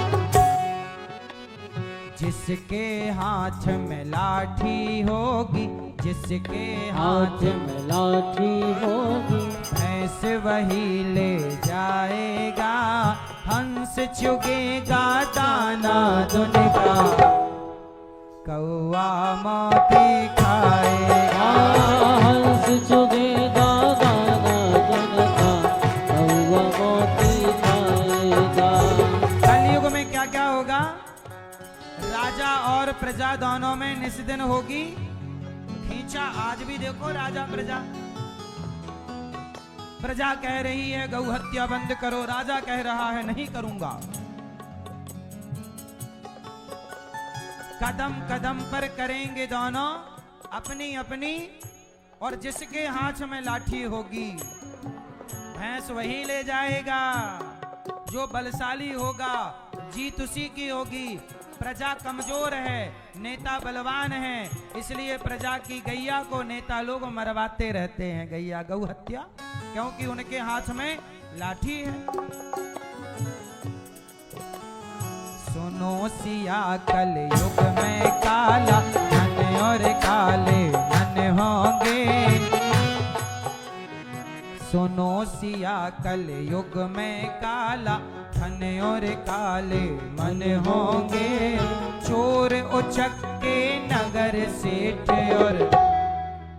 जिसके हाथ में लाठी होगी, जिसके हाथ में लाठी होगी, भैंस वही ले जाएगा, हंस चुगेगा दाना दुन का, कौआ मोती खाएगा। हंस चुगेगा दाना दुन का, कौआ मोती खाएगा। कलयुग में क्या क्या होगा? राजा और प्रजा दोनों में निस्दिन होगी खींचा। आज भी देखो राजा प्रजा, प्रजा कह रही है गौ हत्या बंद करो, राजा कह रहा है नहीं करूंगा। कदम कदम पर करेंगे दोनों अपनी अपनी, और जिसके हाथ में लाठी होगी भैंस वही ले जाएगा। जो बलशाली होगा जीत उसी की होगी। प्रजा कमजोर है, नेता बलवान है, इसलिए प्रजा की गैया को नेता लोग मरवाते रहते हैं। गैया गौ हत्या, क्योंकि उनके हाथ में लाठी है। सुनो सिया कल युग में काला धन और काले मन होंगे। सुनो सिया कल युग में काला धन और काले मन होंगे। चोर उचक्के नगर सेठ और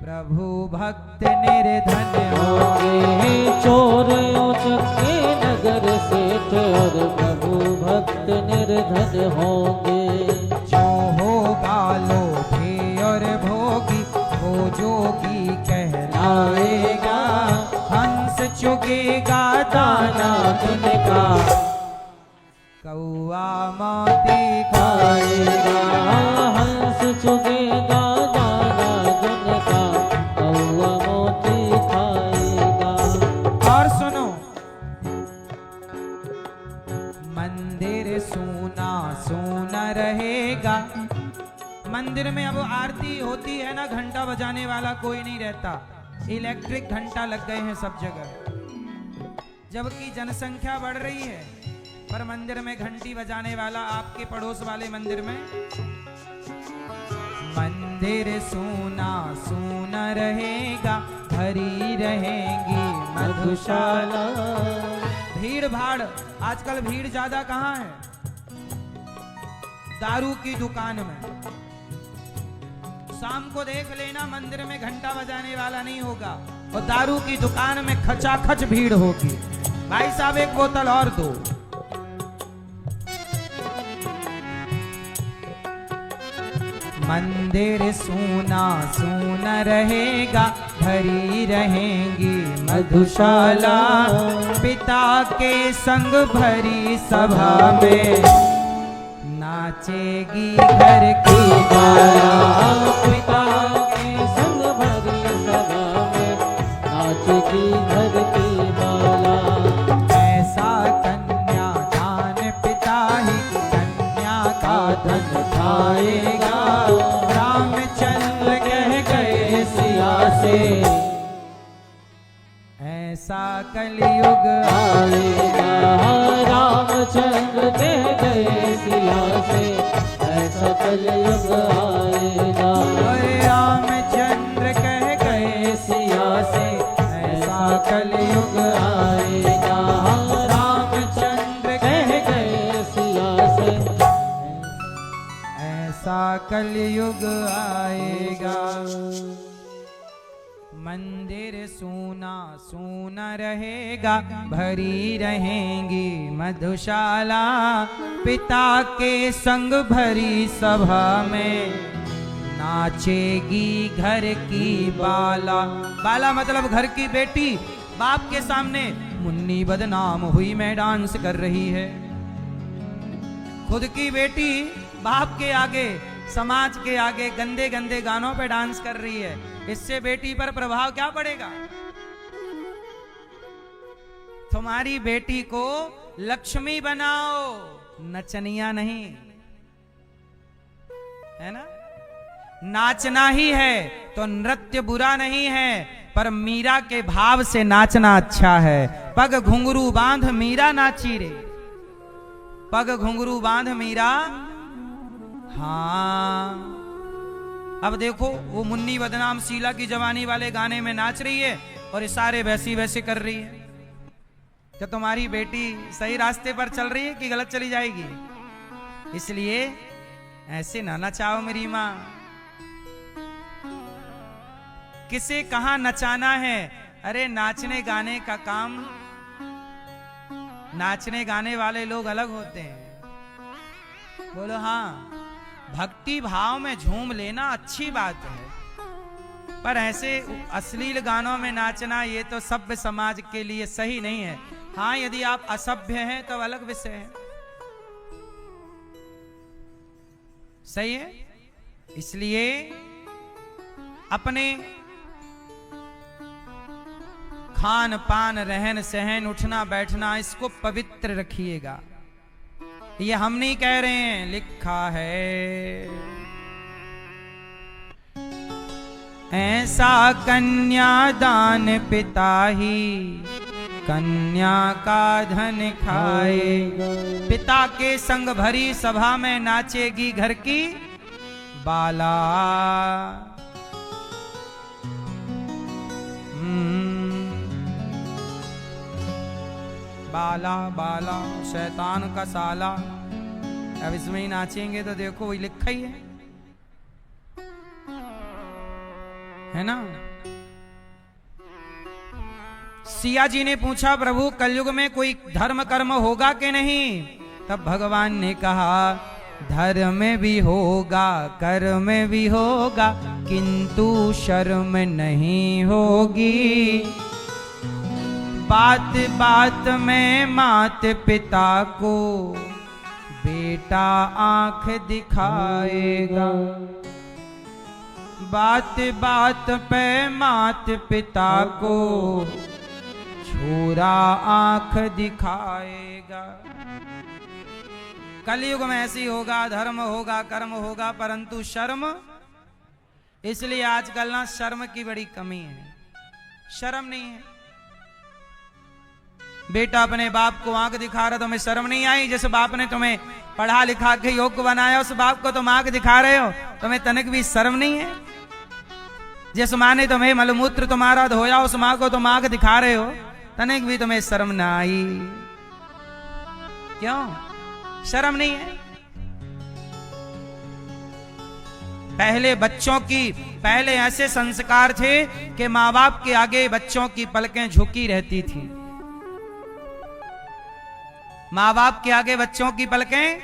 प्रभु भक्त निर्धन होंगे। चोर उचक्के नगर सेठ और प्रभु भक्त निर्धन होंगे। जो होगा लोभी और भोगी वो जोगी कहलाएगा। हंस चुगेगा दाना दुन का, कौआ मोती खाएगा। हंस चुगेगा दाना दुन का, कौआ मोती खाएगा। और सुनो, मंदिर सूना सूना रहेगा। मंदिर में अब आरती होती है ना, घंटा बजाने वाला कोई नहीं रहता, इलेक्ट्रिक घंटा लग गए हैं सब जगह। जबकि जनसंख्या बढ़ रही है, पर मंदिर में घंटी बजाने वाला आपके पड़ोस वाले मंदिर में। मंदिर सूना सूना रहेगा, भरी रहेंगी मधुशाला। भीड़ भाड़, आजकल भीड़ ज्यादा कहाँ है? दारू की दुकान में। शाम को देख लेना, मंदिर में घंटा बजाने वाला नहीं होगा, और दारू की दुकान में खचाखच भीड़ होगी। भाई साहब एक बोतल और दो। मंदिर सूना सूना रहेगा, भरी रहेंगी मधुशाला। पिता के संग भरी सभा में नाचेगी घर की बाला। पिता के संग भरी सभा में नाचेगी घर की बाला। ऐसा कन्या दान पिता ही कन्या का धन खाएगा। रामचंद्र कह गए सिया से ऐसा कलयुग आएगा। रामचंद्र कह गए सिया से ऐसा कलयुग आएगा। रामचंद्र कह गए सिया से ऐसा कलयुग आएगा। रामचंद्र कह गए सिया से ऐसा कलयुग आएगा। मंदिर सूना सूना रहेगा, भरी रहेंगी मधुशाला। पिता के संग भरी सभा में नाचेगी घर की बाला। बाला मतलब घर की बेटी। बाप के सामने मुन्नी बदनाम हुई मैं डांस कर रही है। खुद की बेटी बाप के आगे, समाज के आगे गंदे गंदे गानों पे डांस कर रही है। इससे बेटी पर प्रभाव क्या पड़ेगा? तुम्हारी बेटी को लक्ष्मी बनाओ, नचनिया नहीं, है ना? नाचना ही है तो नृत्य बुरा नहीं है, पर मीरा के भाव से नाचना अच्छा है। पग घुंघरू बांध मीरा नाची रे, पग घुंघरू बांध मीरा। हाँ, अब देखो वो मुन्नी बदनाम शीला की जवानी वाले गाने में नाच रही है और इशारे वैसी वैसे कर रही है। क्या तुम्हारी बेटी सही रास्ते पर चल रही है कि गलत चली जाएगी? इसलिए ऐसे ना नचाओ मेरी मां। किसे कहां नचाना है? अरे नाचने गाने का काम, नाचने गाने वाले लोग अलग होते हैं। बोलो हाँ, भक्ति भाव में झूम लेना अच्छी बात है, पर ऐसे अश्लील गानों में नाचना ये तो सभ्य समाज के लिए सही नहीं है। हाँ, यदि आप असभ्य हैं तो अलग विषय है, सही है। इसलिए अपने खान पान, रहन सहन, उठना बैठना, इसको पवित्र रखिएगा। ये हम नहीं कह रहे हैं, लिखा है। ऐसा कन्यादान पिता ही कन्या का धन खाए। पिता के संग भरी सभा में नाचेगी घर की बाला। बाला बाला शैतान का साला। अब इसमें ही नाचेंगे तो देखो वही लिखा ही है ना। सिया जी ने पूछा, प्रभु कलयुग में कोई धर्म कर्म होगा कि नहीं? तब भगवान ने कहा, धर्म भी होगा, कर्म भी होगा, किंतु शर्म नहीं होगी। बात बात में मात पिता को बेटा आंख दिखाएगा। बात बात पे मात पिता को छोरा आंख दिखाएगा। कलयुग में ऐसी होगा, धर्म होगा, कर्म होगा, परंतु शर्म। इसलिए आजकल ना शर्म की बड़ी कमी है, शर्म नहीं है। बेटा अपने बाप को आंख दिखा रहा, तुम्हें शर्म नहीं आई? जिस बाप ने तुम्हें पढ़ा लिखा के योग्य बनाया, उस बाप को तुम आंख दिखा रहे हो, तुम्हें तनिक भी शर्म नहीं है? जिस माँ ने तुम्हें मलमूत्र तुम्हारा धोया, उस माँ को तुम आंख दिखा रहे हो, तनिक भी तुम्हें शर्म ना आई? क्यों शर्म नहीं है? पहले ऐसे संस्कार थे कि माँ बाप के आगे बच्चों की पलकें झुकी रहती थी। माँ बाप के आगे बच्चों की पलकें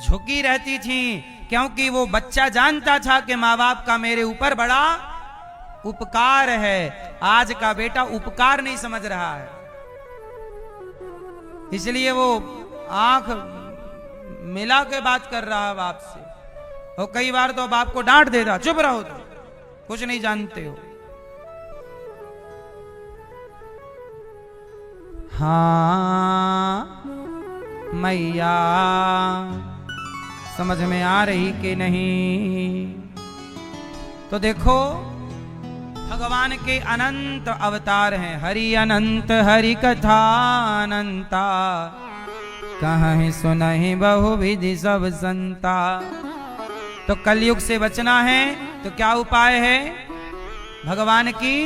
झुकी रहती थी, क्योंकि वो बच्चा जानता था कि माँ बाप का मेरे ऊपर बड़ा उपकार है। आज का बेटा उपकार नहीं समझ रहा है, इसलिए वो आंख मिला के बात कर रहा है बाप से, और कई बार तो बाप को डांट देता, चुप रहो तो कुछ नहीं जानते हो। हाँ मैया, समझ में आ रही कि नहीं? तो देखो भगवान के अनंत अवतार हैं। हरि अनंत हरि कथा अनंता, कहीं सुनहि बहुविधि सब संता। तो कलयुग से बचना है तो क्या उपाय है? भगवान की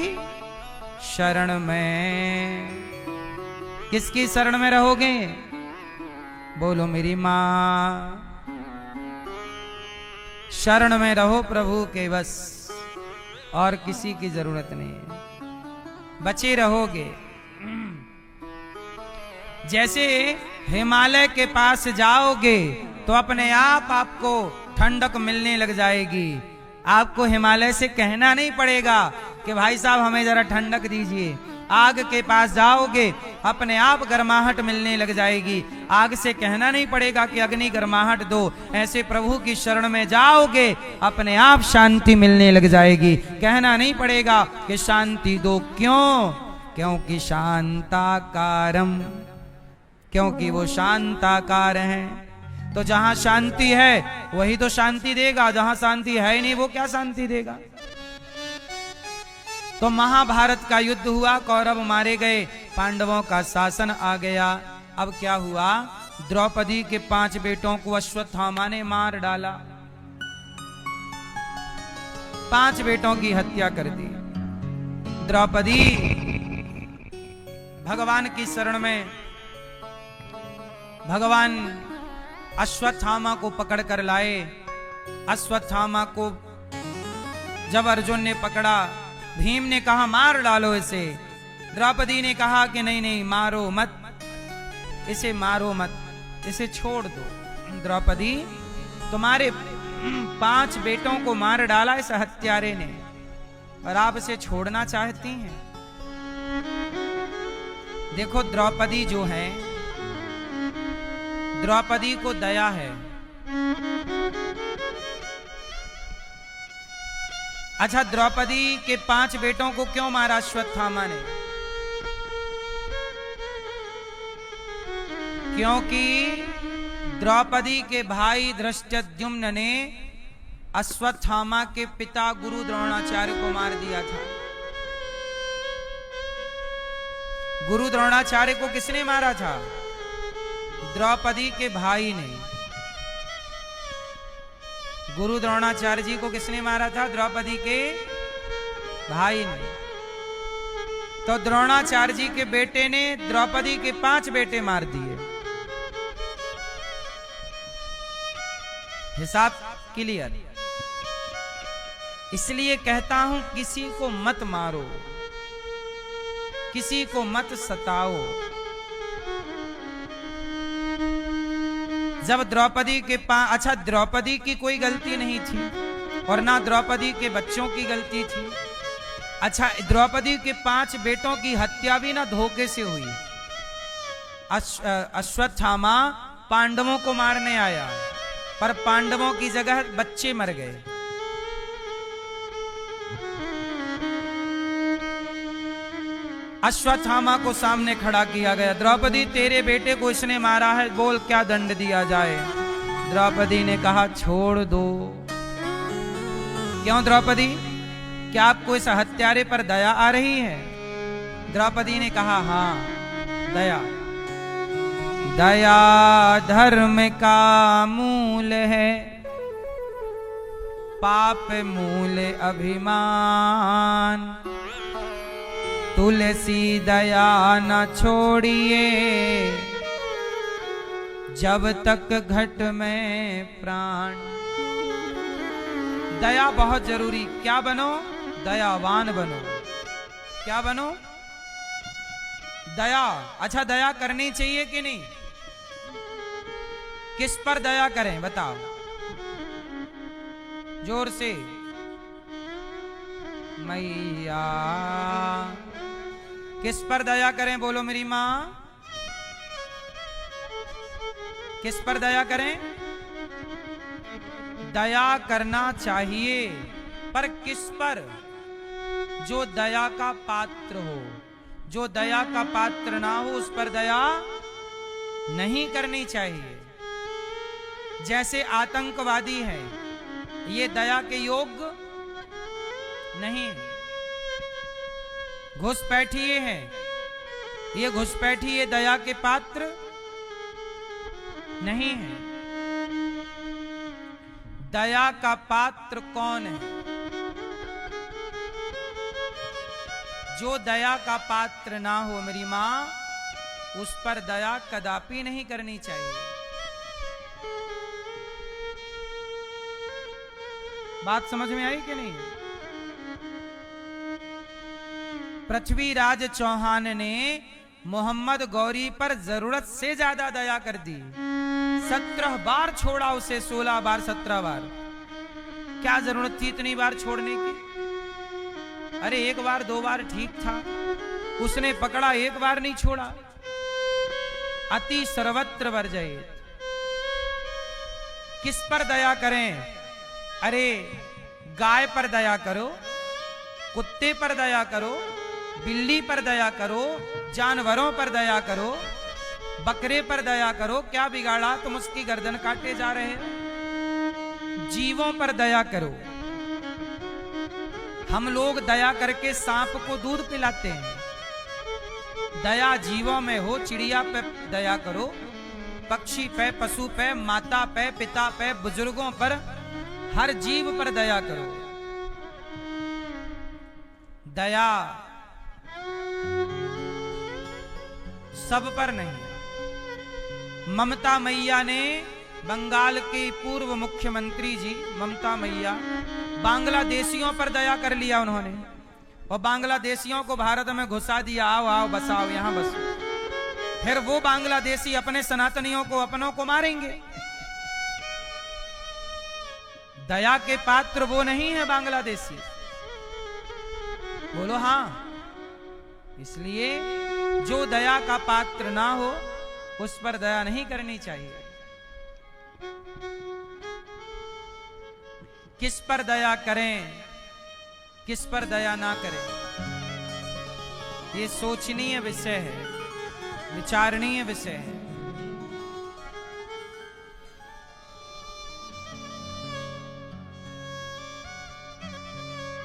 शरण में। किसकी शरण में रहोगे? बोलो मेरी मां। शरण में रहो प्रभु के, बस और किसी की जरूरत नहीं है, बचे रहोगे। जैसे हिमालय के पास जाओगे तो अपने आप आपको ठंडक मिलने लग जाएगी। आपको हिमालय से कहना नहीं पड़ेगा कि भाई साहब हमें जरा ठंडक दीजिए। आग के पास जाओगे अपने आप गर्माहट मिलने लग जाएगी। आग से कहना नहीं पड़ेगा कि अग्नि गर्माहट दो, ऐसे प्रभु की शरण में जाओगे अपने आप शांति मिलने लग जाएगी। कहना नहीं पड़ेगा कि शांति दो, क्यों? क्योंकि शांताकारम, क्योंकि वो शांताकार हैं। तो जहां शांति है वही तो शांति देगा, जहां शांति है ही नहीं वो क्या शांति देगा। तो महाभारत का युद्ध हुआ, कौरव मारे गए, पांडवों का शासन आ गया। अब क्या हुआ, द्रौपदी के 5 बेटों को अश्वत्थामा ने मार डाला, 5 बेटों की हत्या कर दी। द्रौपदी भगवान की शरण में, भगवान अश्वत्थामा को पकड़ कर लाए। अश्वत्थामा को जब अर्जुन ने पकड़ा, भीम ने कहा मार डालो इसे, द्रौपदी ने कहा कि नहीं नहीं मारो मत, इसे मारो मत, इसे छोड़ दो। द्रौपदी तुम्हारे 5 बेटों को मार डाला इस हत्यारे ने और आप इसे छोड़ना चाहती हैं। देखो द्रौपदी जो है, द्रौपदी को दया है। अच्छा, द्रौपदी के 5 बेटों को क्यों मारा अश्वत्थामा ने? क्योंकि द्रौपदी के भाई धृष्टद्युम्न ने अश्वत्थामा के पिता गुरु द्रोणाचार्य को मार दिया था। गुरु द्रोणाचार्य को किसने मारा था? द्रौपदी के भाई ने। गुरु द्रोणाचार्य जी को किसने मारा था? द्रौपदी के भाई ने। तो द्रोणाचार्य जी के बेटे ने द्रौपदी के 5 बेटे मार दिए। हिसाब क्लियर। इसलिए कहता हूं किसी को मत मारो, किसी को मत सताओ। जब द्रौपदी के अच्छा, द्रौपदी की कोई गलती नहीं थी और ना द्रौपदी के बच्चों की गलती थी। अच्छा, द्रौपदी के 5 बेटों की हत्या भी ना धोखे से हुई। अश्वत्थामा पांडवों को मारने आया पर पांडवों की जगह बच्चे मर गए। अश्वत्थामा को सामने खड़ा किया गया, द्रौपदी तेरे बेटे को इसने मारा है, बोल क्या दंड दिया जाए। द्रौपदी ने कहा छोड़ दो। क्यों द्रौपदी, क्या आपको इस हत्यारे पर दया आ रही है? द्रौपदी ने कहा हाँ दया। दया धर्म का मूल है, पाप मूल अभिमान। तुलसी दया न छोड़िए, जब तक घट में प्राण। दया बहुत जरूरी। क्या बनो? दयावान बनो। क्या बनो? दया। अच्छा, दया करनी चाहिए कि नहीं? किस पर दया करें बताओ जोर से। मैया किस पर दया करें? बोलो मेरी मां। किस पर दया करें? दया करना चाहिए, पर किस पर? जो दया का पात्र हो। जो दया का पात्र ना हो उस पर दया नहीं करनी चाहिए। जैसे आतंकवादी है, ये दया के योग्य नहीं है। घुसपैठिए हैं, ये घुसपैठिए दया के पात्र नहीं है। दया का पात्र कौन है? जो दया का पात्र ना हो मेरी मां, उस पर दया कदापि नहीं करनी चाहिए। बात समझ में आई कि नहीं? पृथ्वीराज चौहान ने मोहम्मद गौरी पर जरूरत से ज्यादा दया कर दी। 17 बार छोड़ा उसे, 16 बार 17 बार। क्या जरूरत थी इतनी बार छोड़ने की? अरे 1 बार 2 बार ठीक था, उसने पकड़ा, एक बार नहीं छोड़ा। अति सर्वत्र वर्जयेत्। किस पर दया करें? अरे गाय पर दया करो, कुत्ते पर दया करो, बिल्ली पर दया करो, जानवरों पर दया करो, बकरे पर दया करो। क्या बिगाड़ा? तुम उसकी गर्दन काटे जा रहे हो। जीवों पर दया करो। हम लोग दया करके सांप को दूध पिलाते हैं। दया जीवों में हो। चिड़िया पे दया करो, पक्षी पे, पशु पे, माता पे, पिता पे, बुजुर्गों पर, हर जीव पर दया करो। दया सब पर नहीं। ममता मैया ने, बंगाल की पूर्व मुख्यमंत्री जी ममता मैया, बांग्लादेशियों पर दया कर लिया उन्होंने, और बांग्लादेशियों को भारत में घुसा दिया। आओ आओ बसाओ, यहां बसो। फिर वो बांग्लादेशी अपने सनातनियों को, अपनों को मारेंगे। दया के पात्र वो नहीं है बांग्लादेशी। बोलो हां। इसलिए जो दया का पात्र ना हो उस पर दया नहीं करनी चाहिए। किस पर दया करें, किस पर दया ना करें, ये सोचनीय विषय है, विचारणीय विषय है।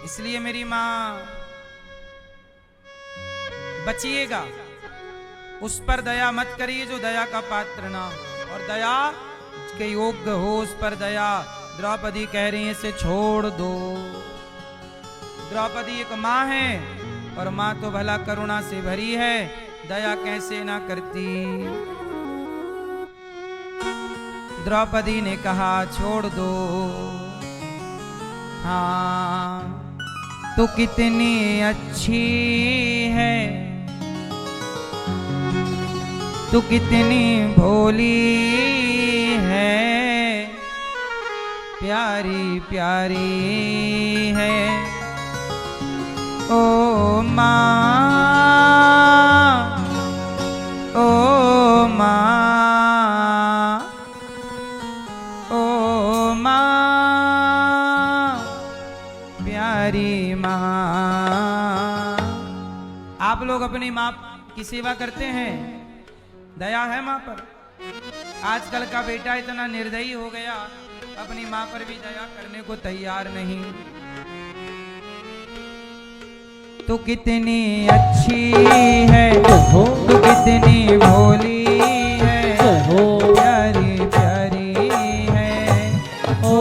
इसलिए मेरी मां, बचिएगा, उस पर दया मत करिए जो दया का पात्र ना हो, और दया के योग्य हो उस पर दया। द्रौपदी कह रही है इसे छोड़ दो। द्रौपदी एक मां है, और मां तो भला करुणा से भरी है, दया कैसे ना करती। द्रौपदी ने कहा छोड़ दो। हाँ तो कितनी अच्छी है, तू कितनी भोली है, प्यारी प्यारी है ओ माँ, ओ माँ, ओ माँ, प्यारी माँ। आप लोग अपनी माँ की सेवा करते हैं? दया है माँ पर? आजकल का बेटा इतना निर्दयी हो गया, अपनी माँ पर भी दया करने को तैयार नहीं। तू कितनी अच्छी है, तू कितनी भोली है, प्यारी प्यारी है ओ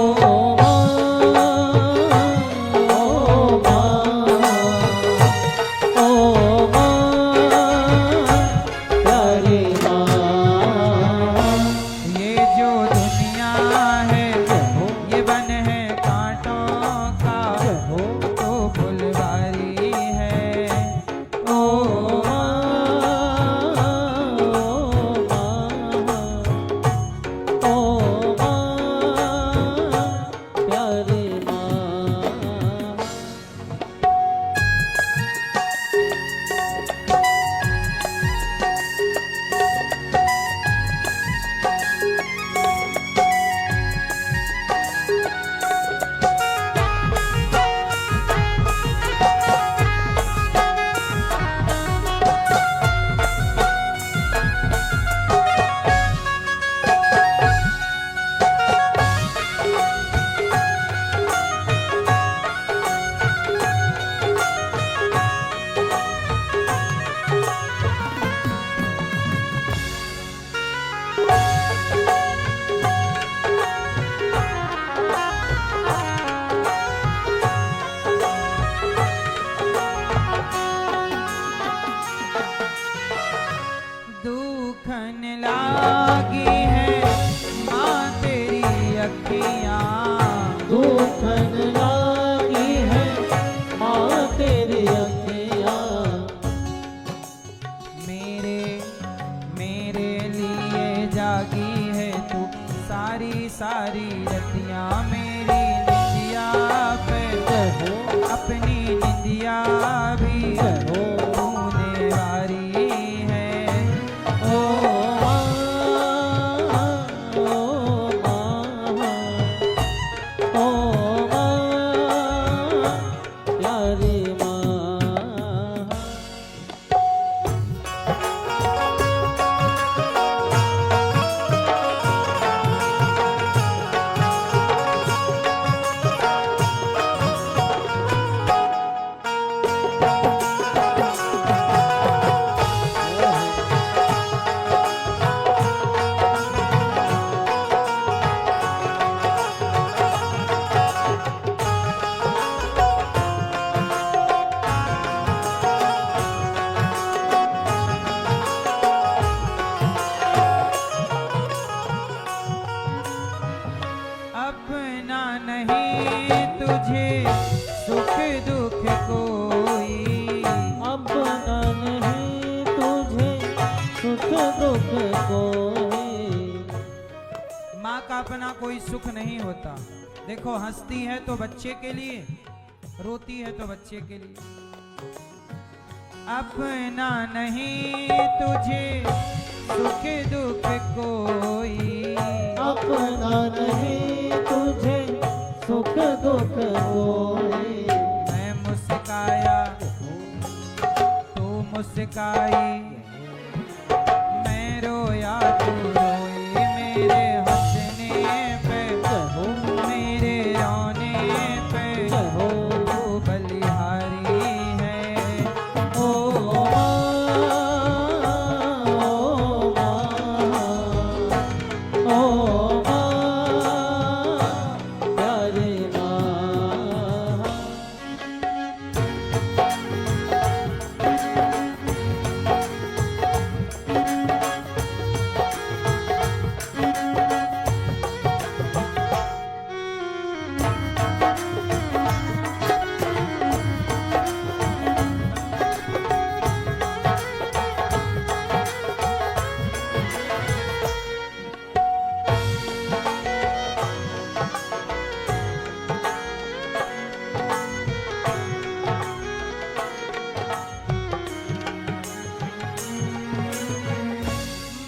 सारी रतियां मेरी निंदिया पे, अपनी निंदिया भी तूने अपना नहीं तुझे सुख दुख कोई। माँ का अपना कोई सुख नहीं होता। देखो, हंसती है तो बच्चे के लिए, रोती है तो बच्चे के लिए। अपना नहीं तुझे सुख दुख कोई, अपना नहीं तुझे सुख दुख कोई। मैं मुस्काया तू मुस्काई, मैं रोया तू रोई, मेरे हंसने पे मेरे रोने पे तू बलिहारी है। ओ प्यारी माँ।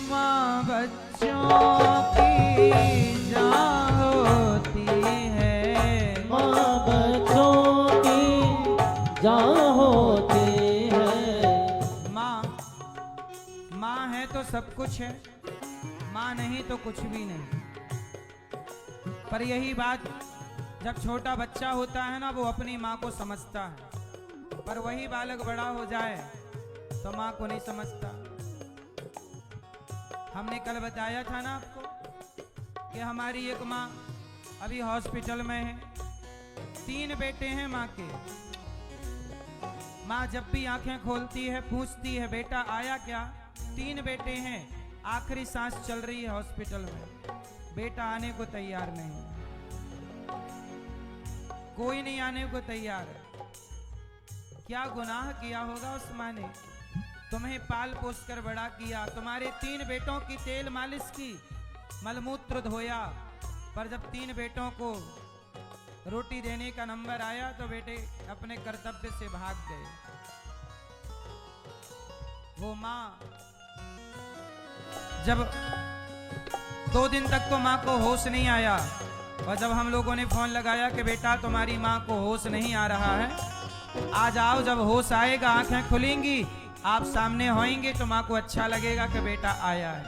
माँ बच्चों की जान होती है, माँ बच्चों की जान होती है। माँ है तो सब कुछ है, माँ नहीं तो कुछ भी नहीं। पर यही बात, जब छोटा बच्चा होता है ना, वो अपनी माँ को समझता है। पर वही बालक बड़ा हो जाए तो माँ को नहीं समझता। हमने कल बताया था ना आपको कि हमारी एक माँ अभी हॉस्पिटल में है। 3 बेटे हैं माँ के। माँ जब भी आंखें खोलती है पूछती है, बेटा आया क्या? 3 बेटे हैं, आखिरी सांस चल रही है हॉस्पिटल में, बेटा आने को तैयार नहीं, कोई नहीं आने को तैयार। क्या गुनाह किया होगा उस माँ ने? तुम्हें पाल पोस कर बड़ा किया, तुम्हारे 3 बेटों की तेल मालिश की, मलमूत्र धोया, पर जब 3 बेटों को रोटी देने का नंबर आया तो बेटे अपने कर्तव्य से भाग गए। वो माँ जब 2 दिन तक तो माँ को होश नहीं आया, और जब हम लोगों ने फोन लगाया कि बेटा तुम्हारी माँ को होश नहीं आ रहा है, आ जाओ, जब होश आएगा आंखें खुलेंगी, आप सामने होएंगे तो माँ को अच्छा लगेगा कि बेटा आया है।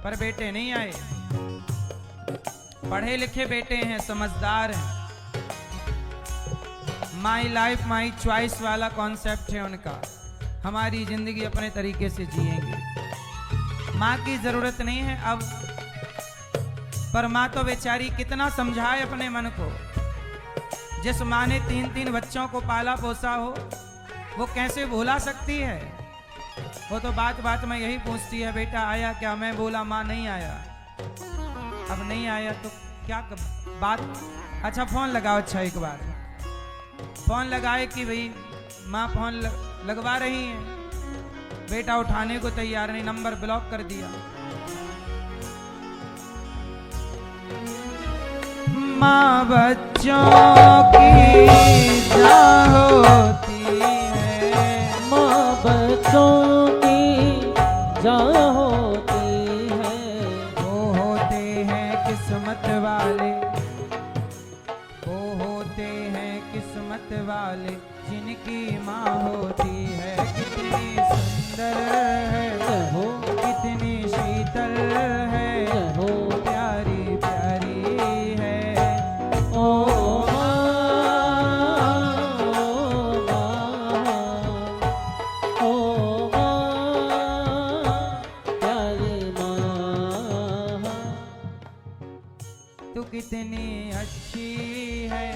पर बेटे नहीं आए। पढ़े लिखे बेटे हैं, समझदार हैं। माई लाइफ माई चॉइस वाला कॉन्सेप्ट है उनका। हमारी जिंदगी अपने तरीके से जिएंगे, माँ की जरूरत नहीं है अब। पर माँ तो बेचारी कितना समझाए अपने मन को। जिस माँ ने 3-3 बच्चों को पाला पोसा हो, वो कैसे भुला सकती है? वो तो बात बात में यही पूछती है, बेटा आया क्या? मैं बोला माँ नहीं आया। अब नहीं आया तो क्या बात? अच्छा फोन लगाओ। अच्छा एक बार फोन लगाए कि भाई माँ फोन लगवा रही है, बेटा उठाने को तैयार नहीं, नंबर ब्लॉक कर दिया। माँ बच्चों की जान होती है, माँ बच्चों की जान होती है। वो होते हैं किस्मत वाले, वो होते हैं किस्मत वाले, जिनकी माँ होती है। कितनी सुंदर है हो, कितनी शीतल है, हो प्यारी प्यारी है। ओ तू कितनी अच्छी है,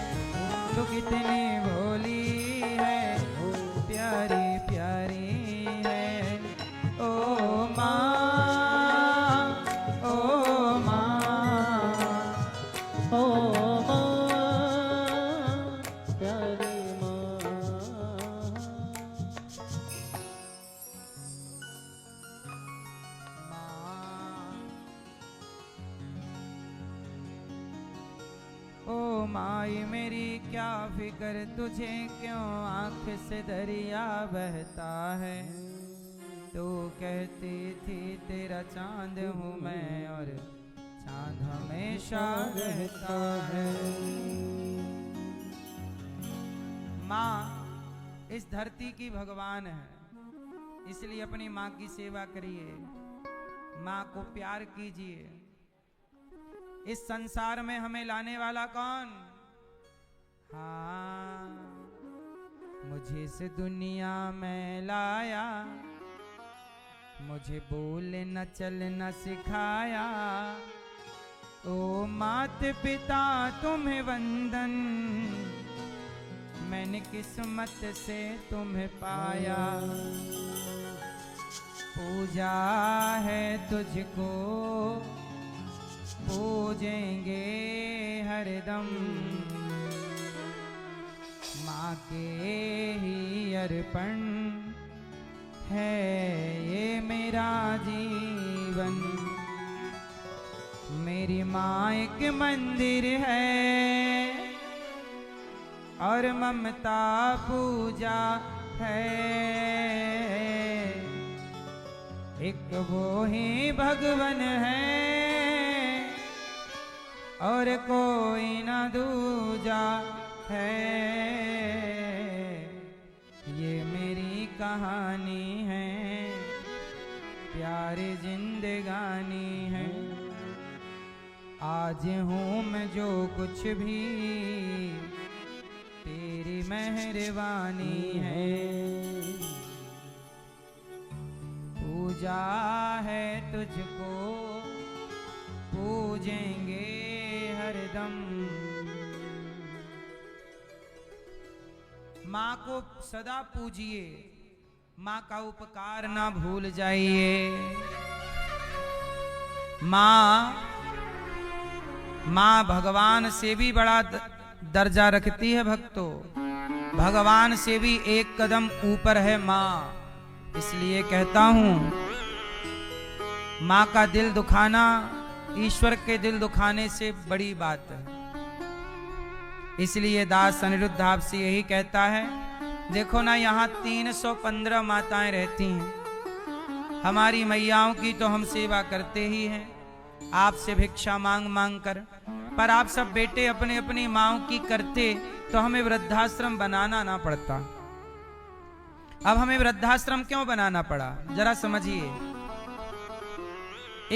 तू कितनी भोली है, प्यारी प्यारी है। ओ माँ, ओ माँ, ओ प्यारी माँ। माई मेरी क्या फिक्र, तुझे क्यों आंख से दरिया बहता है। तो कहती थी तेरा चांद हूँ मैं और चांद हमेशा रहता है। माँ इस धरती की भगवान है, इसलिए अपनी माँ की सेवा करिए, माँ को प्यार कीजिए। इस संसार में हमें लाने वाला कौन? हाँ, मुझे इस दुनिया में लाया, मुझे बोलना चलना सिखाया। ओ माता पिता तुम्हें वंदन, मैंने किस्मत से तुम्हें पाया। पूजा है तुझको, पूजेंगे हरदम, माँ के ही अर्पण है ये मेरा जीवन। मेरी माँ एक मंदिर है और ममता पूजा है, एक वो ही भगवन है और कोई ना दूजा है। ये मेरी कहानी है, प्यारी जिंदगानी है। आज हूँ मैं जो कुछ भी तेरी मेहरबानी है। पूजा है तुझको, पूजेंगे हरदम। माँ को सदा पूजिए, माँ का उपकार ना भूल जाइए। माँ भगवान से भी बड़ा दर्जा रखती है भक्तों, भगवान से भी एक कदम ऊपर है माँ। इसलिए कहता हूं, माँ का दिल दुखाना ईश्वर के दिल दुखाने से बड़ी बात है। इसलिए दास अनिरुद्ध आपसे यही कहता है, देखो ना यहाँ 315 माताएं रहती हैं, हमारी मैयाओं की तो हम सेवा करते ही हैं आपसे भिक्षा मांग मांग कर, पर आप सब बेटे अपने अपनी माँओं की करते तो हमें वृद्धाश्रम बनाना ना पड़ता। अब हमें वृद्धाश्रम क्यों बनाना पड़ा, जरा समझिए।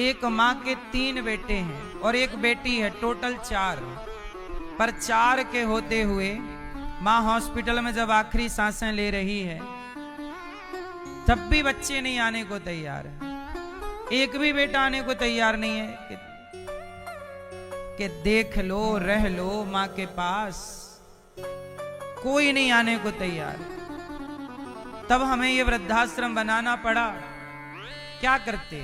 एक माँ के 3 बेटे हैं और एक बेटी है, टोटल 4। पर 4 के होते हुए माँ हॉस्पिटल में जब आखिरी सांसें ले रही है, तब भी बच्चे नहीं आने को तैयार है। एक भी बेटा आने को तैयार नहीं है कि देख लो रह लो माँ के पास, कोई नहीं आने को तैयार। तब हमें ये वृद्धाश्रम बनाना पड़ा। क्या करते,